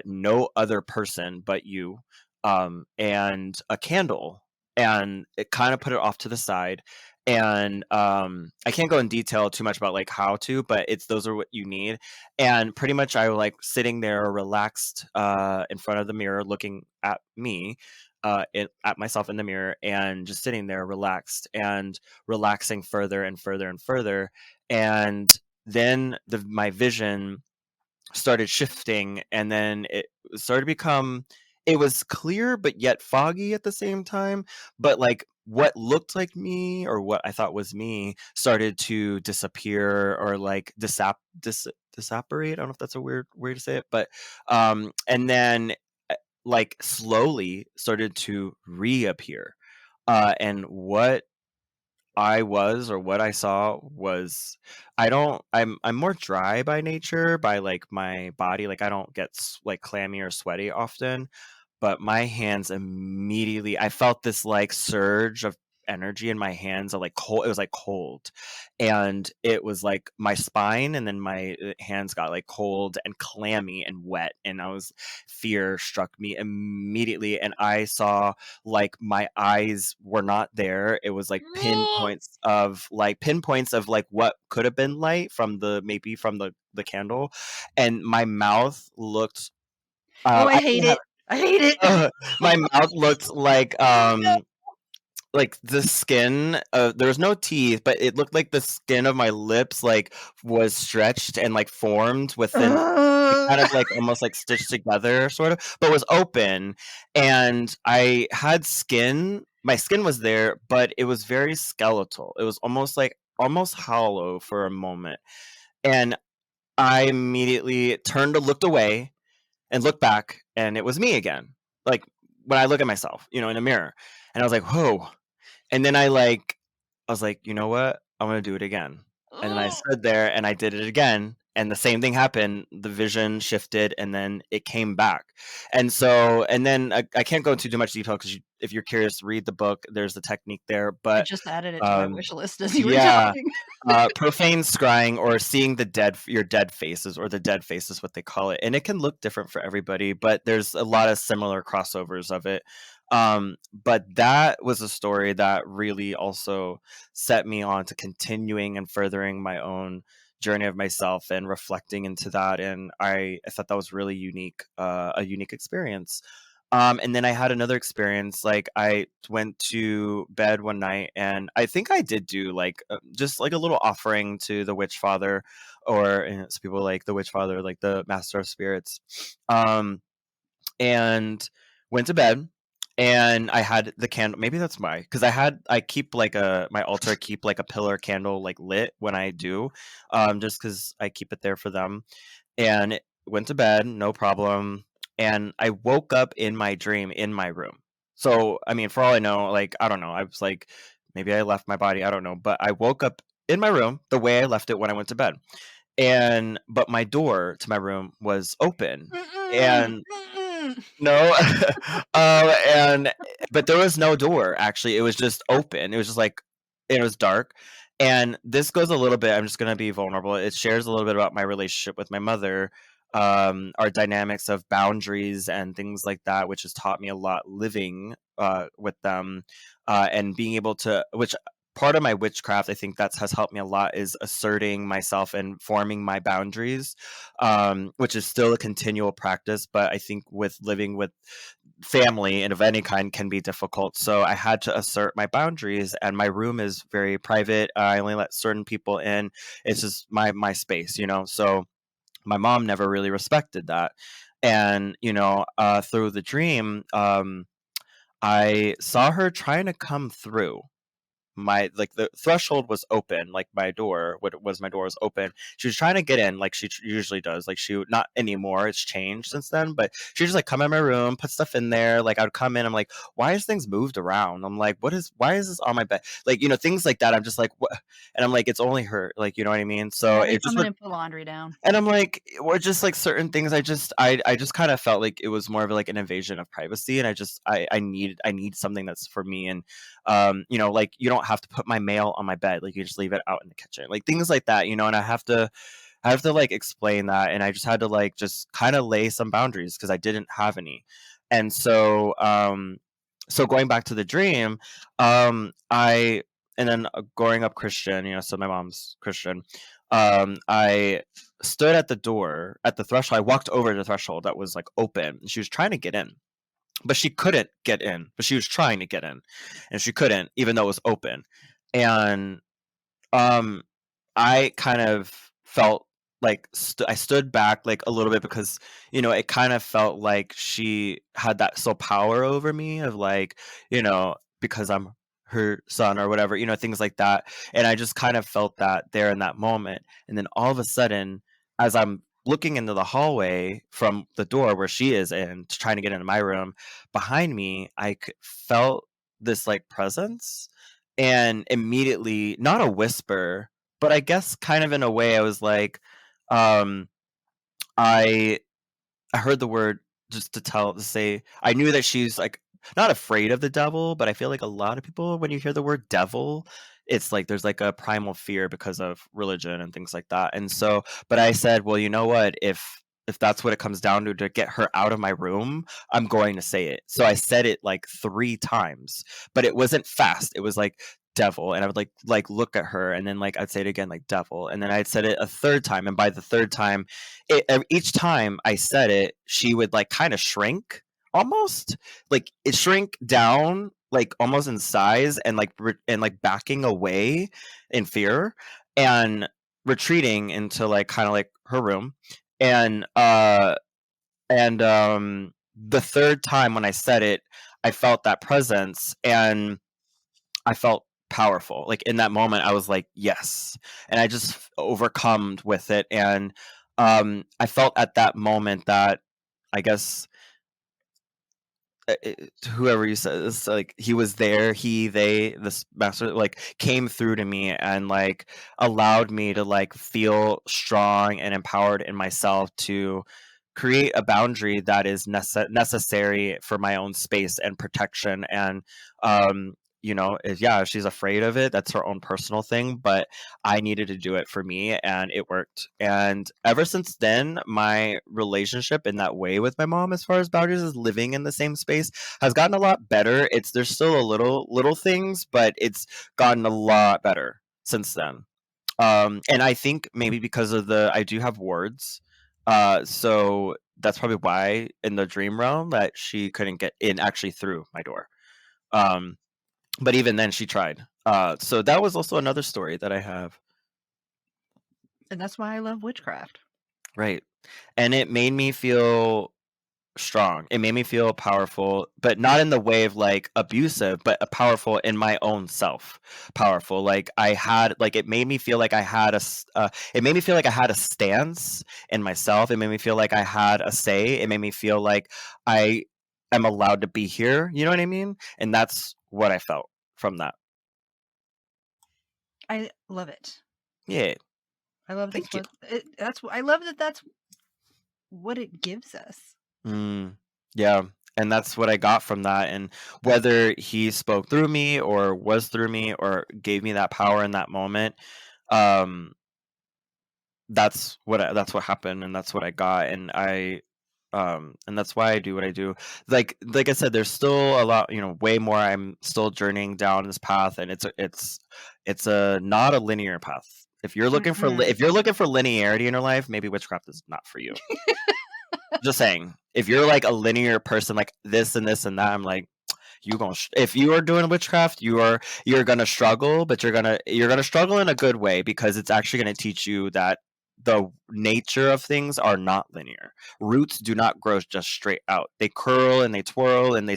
no other person but you, and a candle. And it kind of put it off to the side. And I can't go in detail too much about like how to, but it's those are what you need. And pretty much I was like sitting there relaxed in front of the mirror looking at me, at myself in the mirror, and just sitting there relaxed and relaxing further and further and further. And then my vision started shifting, and then it started to become, it was clear but yet foggy at the same time. But like what looked like me or what I thought was me started to disappear or like disapparate. I don't know if that's a weird way to say it, but and then like slowly started to reappear. And what I was, or what I saw was, I'm more dry by nature, by like my body. Like I don't get like clammy or sweaty often, but my hands immediately, I felt this like surge of energy in my hands, like cold. It was like cold, and it was like my spine, and then my hands got like cold and clammy and wet, and fear struck me immediately, and I saw like my eyes were not there. It was like pinpoints of like what could have been light from the candle, and my mouth looked. Oh, I I hate didn't have it. I hate it. my mouth looked like the skin. There was no teeth, but it looked like the skin of my lips like was stretched and like formed within. It kind of like almost like stitched together, sort of, but was open. And I had skin. My skin was there, but it was very skeletal. It was almost hollow for a moment. And I immediately looked away and looked back, and it was me again. Like when I look at myself, in a mirror, and I was like, whoa. And then I was like, you know what? I'm gonna do it again. And then I stood there and I did it again, and the same thing happened. The vision shifted, and then it came back. And then I can't go into too much detail because if you're curious, read the book. There's the technique there, I but just added it to my um, wish list as you were yeah, talking. profane scrying, or seeing your dead faces, or the dead face is what they call it, and it can look different for everybody, but there's a lot of similar crossovers of it. But that was a story that really also set me on to continuing and furthering my own journey of myself and reflecting into that, and I thought that was really unique, a unique experience. And then I had another experience. Like I went to bed one night, and I think I did do like just like a little offering to the Witch Father, or some people like the Witch Father, like the Master of Spirits. Um, and went to bed, and I had the candle. Maybe that's why, because I keep like my altar, I keep like a pillar candle like lit when I do, just because I keep it there for them. And went to bed, no problem. And I woke up in my dream in my room. So, I mean, for all I know, like, I don't know. I was like, maybe I left my body. I don't know. But I woke up in my room the way I left it when I went to bed. But my door to my room was open. Mm-mm, And mm-mm. no, and but there was no door, actually. It was just open. It was just like it was dark. And this goes a little bit, I'm just gonna be vulnerable. It shares a little bit about my relationship with my mother, our dynamics of boundaries and things like that, which has taught me a lot living with them, and being able to, which part of my witchcraft, I think that has helped me a lot, is asserting myself and forming my boundaries, which is still a continual practice. But I think with living with family and of any kind can be difficult. So I had to assert my boundaries, and my room is very private. I only let certain people in. It's just my space, So my mom never really respected that. And through the dream, I saw her trying to come through the threshold was open, like my door was open. She was trying to get in like she usually does. Like she not anymore, it's changed since then, but she just like come in my room, put stuff in there. Like I would come in, I'm like, why is things moved around? I'm like, why is this on my bed? Like, things like that. I'm just like, what? And I'm like, it's only her, like, you know what I mean? So Yeah, they it just come in would. and put laundry down. And I'm like, or just like certain things, I just kind of felt like it was more of like an invasion of privacy, and I need something that's for me. And like, you don't have to put my mail on my bed, like you just leave it out in the kitchen, like things like that. And I have to like explain that, and I just had to like just kind of lay some boundaries because I didn't have any. And so going back to the dream, I and then growing up Christian, so my mom's Christian. I stood at the door, at the threshold. I walked over the threshold that was like open. She was trying to get in, but she couldn't get in. But she was trying to get in, and she couldn't, even though it was open. And um, I kind of felt like I stood back like a little bit because it kind of felt like she had that power over me of like, because I'm her son or whatever, things like that. And I just kind of felt that there in that moment. And then all of a sudden, as I'm looking into the hallway from the door where she is in, trying to get into my room, behind me, felt this like presence, and immediately, not a whisper, but I guess kind of in a way, I was like, um, I I heard the word, just to say, I knew that she's like, not afraid of the devil, but I feel like a lot of people, when you hear the word devil, it's like there's like a primal fear because of religion and things like that. And so, but I said, well, you know what? If that's what it comes down to get her out of my room, I'm going to say it. So I said it like 3 times, but it wasn't fast. It was like devil, and I would like look at her, and then like I'd say it again like devil, and then I'd said it a third time, and by the third time, each time I said it, she would like kind of shrink almost, like it shrink down like almost in size, and like and like backing away in fear and retreating into like kind of like her room. And the third time when I said it, I felt that presence, and I felt powerful. Like in that moment, I was like, yes. And I just overcome with it. And I felt at that moment that, I guess, whoever you said, it's like he was there, this master like came through to me and like allowed me to like feel strong and empowered in myself to create a boundary that is necessary for my own space and protection. And if she's afraid of it, that's her own personal thing, but I needed to do it for me, and it worked. And ever since then, my relationship in that way with my mom, as far as boundaries, is living in the same space, has gotten a lot better. There's still a little things, but it's gotten a lot better since then. And I think maybe because of I do have wards, so that's probably why in the dream realm that she couldn't get in actually through my door. Um, but even then, she tried. So that was also another story that I have. And that's why I love witchcraft. Right. And it made me feel strong. It made me feel powerful, but not in the way of like abusive, but powerful in my own self. Powerful. Like I had, like it made me feel like I had it made me feel like I had a stance in myself. It made me feel like I had a say. It made me feel like I am allowed to be here. You know what I mean? And that's what I felt from that. I love it. Yeah. I love Thank you. I love that that's what it gives us. Yeah. And that's what I got from that. And whether he spoke through me or was through me or gave me that power in that moment, um, that's what happened, and that's what I got. And and that's why I do what I do. Like I said, there's still a lot, way more. I'm still journeying down this path, and it's a not a linear path. If you're looking for linearity in your life, maybe witchcraft is not for you. Just saying, if you're like a linear person, like this and this and that, I'm like, if you are doing witchcraft, you're gonna struggle, but you're gonna struggle in a good way, because it's actually gonna teach you that the nature of things are not linear. Roots do not grow just straight out. They curl and they twirl and they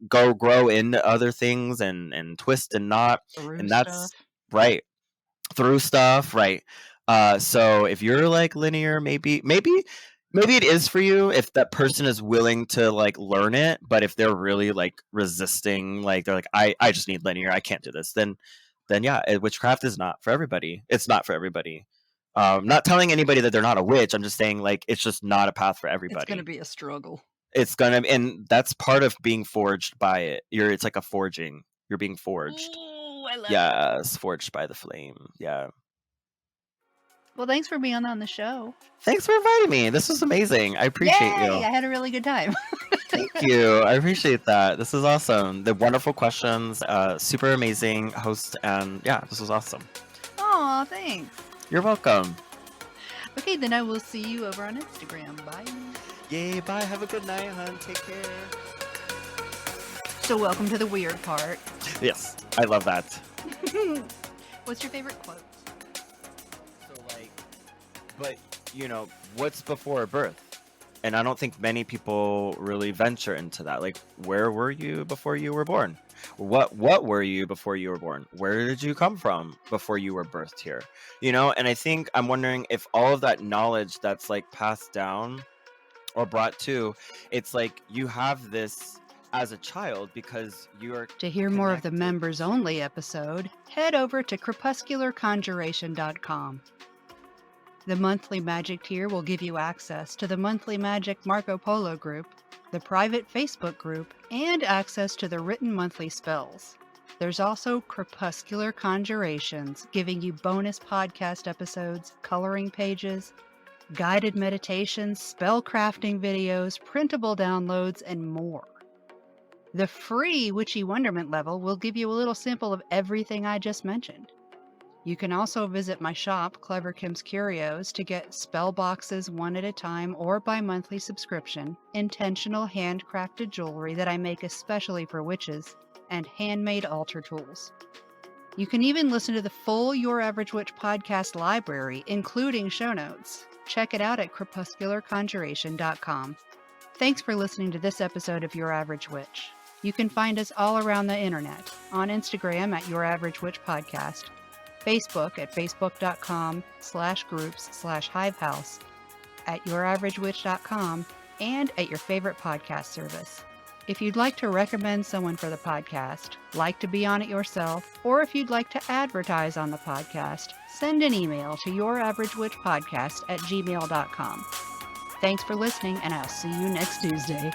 grow into other things and twist and knot. And that's right, through stuff, right? So if you're like linear, maybe it is for you if that person is willing to like learn it. But if they're really like resisting, like they're like, I just need linear, I can't do this, then yeah, witchcraft is not for everybody. It's not for everybody. Not telling anybody that they're not a witch. I'm just saying, like, it's just not a path for everybody. It's gonna be a struggle. And that's part of being forged by it. It's like a forging. You're being forged. Ooh, I love Yes, forged by the flame. Yeah. Well, thanks for being on the show. Thanks for inviting me. This was amazing. I appreciate you. I had a really good time. Thank you. I appreciate that. This is awesome. The wonderful questions, super amazing host, and yeah, this was awesome. Aw, thanks. You're welcome. Okay, then I will see you over on Instagram. Bye. Yay, bye. Have a good night, hon. Take care. So welcome to the weird part. Yes, I love that. What's your favorite quote? But, what's before birth? And I don't think many people really venture into that. Like, where were you before you were born? What were you before you were born? Where did you come from before you were birthed here? And I think I'm wondering if all of that knowledge that's like passed down or brought to, it's like you have this as a child because you're... To hear more of the members only episode, head over to crepuscularconjuration.com. The monthly magic tier will give you access to the monthly magic Marco Polo group, the private Facebook group, and access to the written monthly spells. There's also Crepuscular Conjurations, giving you bonus podcast episodes, coloring pages, guided meditations, spell crafting videos, printable downloads, and more. The free Witchy Wonderment level will give you a little sample of everything I just mentioned. You can also visit my shop, Clever Kim's Curios, to get spell boxes one at a time or by monthly subscription, intentional handcrafted jewelry that I make especially for witches, and handmade altar tools. You can even listen to the full Your Average Witch podcast library, including show notes. Check it out at crepuscularconjuration.com. Thanks for listening to this episode of Your Average Witch. You can find us all around the internet, on Instagram at Your Average Witch Podcast, Facebook at facebook.com/groups/hivehouse, at youraveragewitch.com, and at your favorite podcast service. If you'd like to recommend someone for the podcast, like to be on it yourself, or if you'd like to advertise on the podcast, send an email to youraveragewitchpodcast@gmail.com. Thanks for listening, and I'll see you next Tuesday.